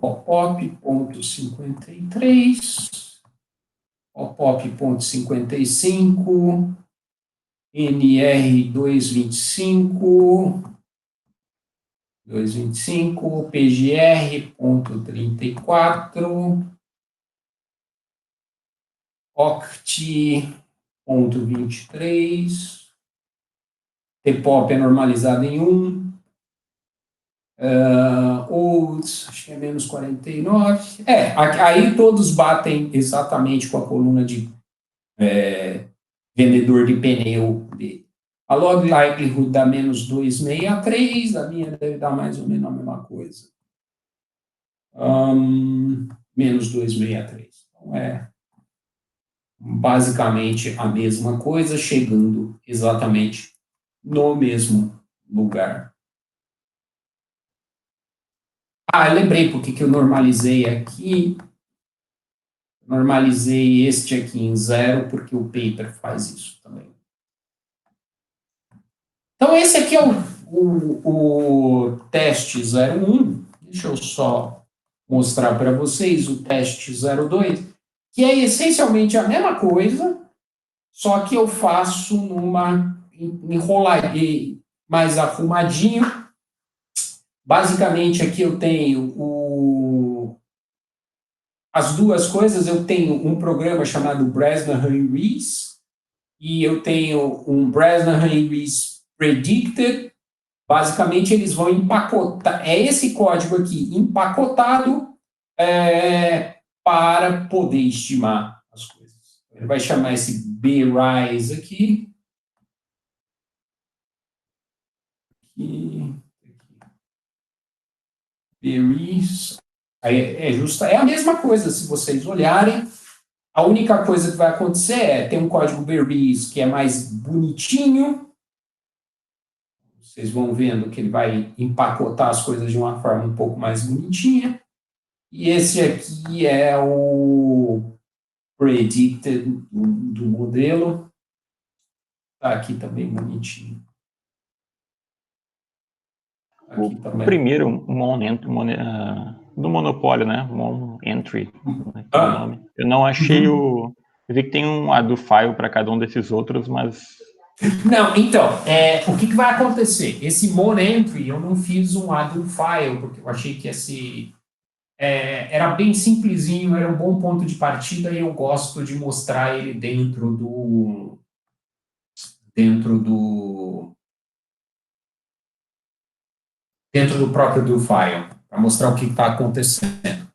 Pop.53, Pop.55, NR225, PGR.34, Oct.23, Tpop é normalizado em 1, Olds, acho que é menos 49. Aí todos batem exatamente com a coluna de vendedor de pneu dele. A log likelihood dá menos 263, a minha deve dar mais ou menos a mesma coisa. Menos 263. Então, basicamente a mesma coisa, chegando exatamente no mesmo lugar. Eu lembrei porque que eu normalizei aqui. Normalizei este aqui em 0, porque o paper faz isso também. Então, esse aqui é o teste 01. Deixa eu só mostrar para vocês o teste 02, que é essencialmente a mesma coisa, só que eu faço numa enroladinha mais arrumadinho. Basicamente, aqui eu tenho as duas coisas. Eu tenho um programa chamado Bresnan-Rees, e eu tenho um Bresnan-Rees Predicted. Basicamente, eles vão empacotar. É esse código aqui empacotado para poder estimar as coisas. Ele vai chamar esse BRISE aqui. BRISE. É a mesma coisa, se vocês olharem. A única coisa que vai acontecer tem um código BRISE que é mais bonitinho. Vocês vão vendo que ele vai empacotar as coisas de uma forma um pouco mais bonitinha. E esse aqui é o predicted do modelo. Está aqui também bonitinho. Aqui também. O primeiro do monopólio, né? Mon Entry. Né, é o nome. Eu não achei Eu vi que tem um ADU file para cada um desses outros, mas... Não, então, o que vai acontecer? Esse Mon Entry, eu não fiz um ADU file, porque eu achei que era bem simplesinho, era um bom ponto de partida, e eu gosto de mostrar ele dentro do próprio do file, para mostrar o que está acontecendo.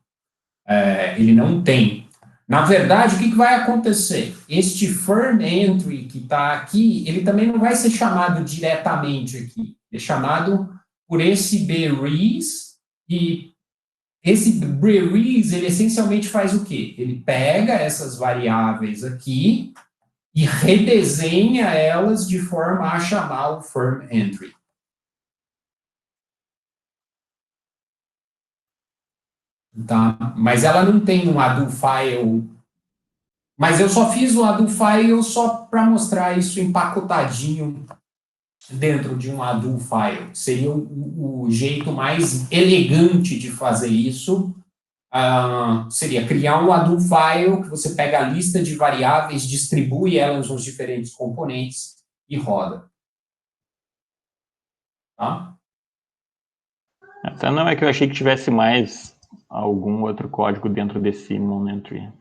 Ele não tem. Na verdade, o que vai acontecer? Este firm entry que está aqui, ele também não vai ser chamado diretamente aqui. É chamado por esse BRIS, e esse BRIS, ele essencialmente faz o quê? Ele pega essas variáveis aqui e redesenha elas de forma a chamar o firm entry. Tá? Mas ela não tem um ADU file. Mas eu só fiz o ADU file só para mostrar isso empacotadinho dentro de um ADU file. Seria o jeito mais elegante de fazer isso. Seria criar um ADU file que você pega a lista de variáveis, distribui elas nos diferentes componentes e roda. Tá? Então, não é que eu achei que tivesse mais algum outro código dentro desse Mon Entry.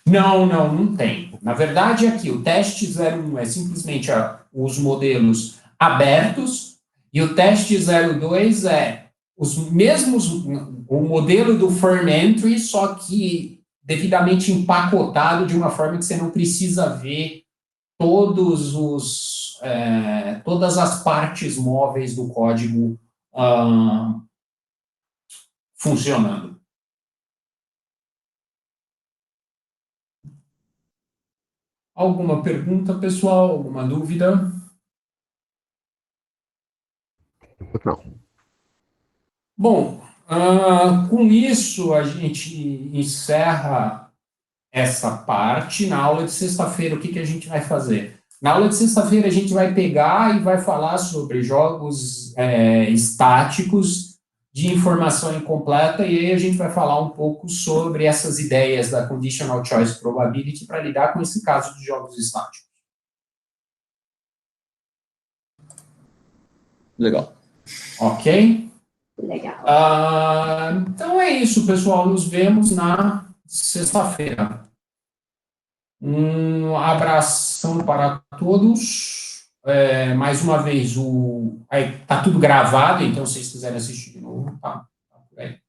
Não tem. Na verdade, aqui, o teste 01 é simplesmente os modelos abertos, e o teste 02 é os mesmos, o modelo do firm entry, só que devidamente empacotado de uma forma que você não precisa ver todas as partes móveis do código funcionando. Alguma pergunta, pessoal? Alguma dúvida? Não. Bom, com isso a gente encerra essa parte. Na aula de sexta-feira, o que a gente vai fazer? Na aula de sexta-feira, a gente vai pegar e vai falar sobre jogos estáticos de informação incompleta, e aí a gente vai falar um pouco sobre essas ideias da Conditional Choice Probability para lidar com esse caso de jogos estáticos. Legal. Ok? Legal. Então é isso, pessoal. Nos vemos na sexta-feira. Um abração para todos. Mais uma vez, tá tudo gravado, então se vocês quiserem assistir de novo, tá por aí.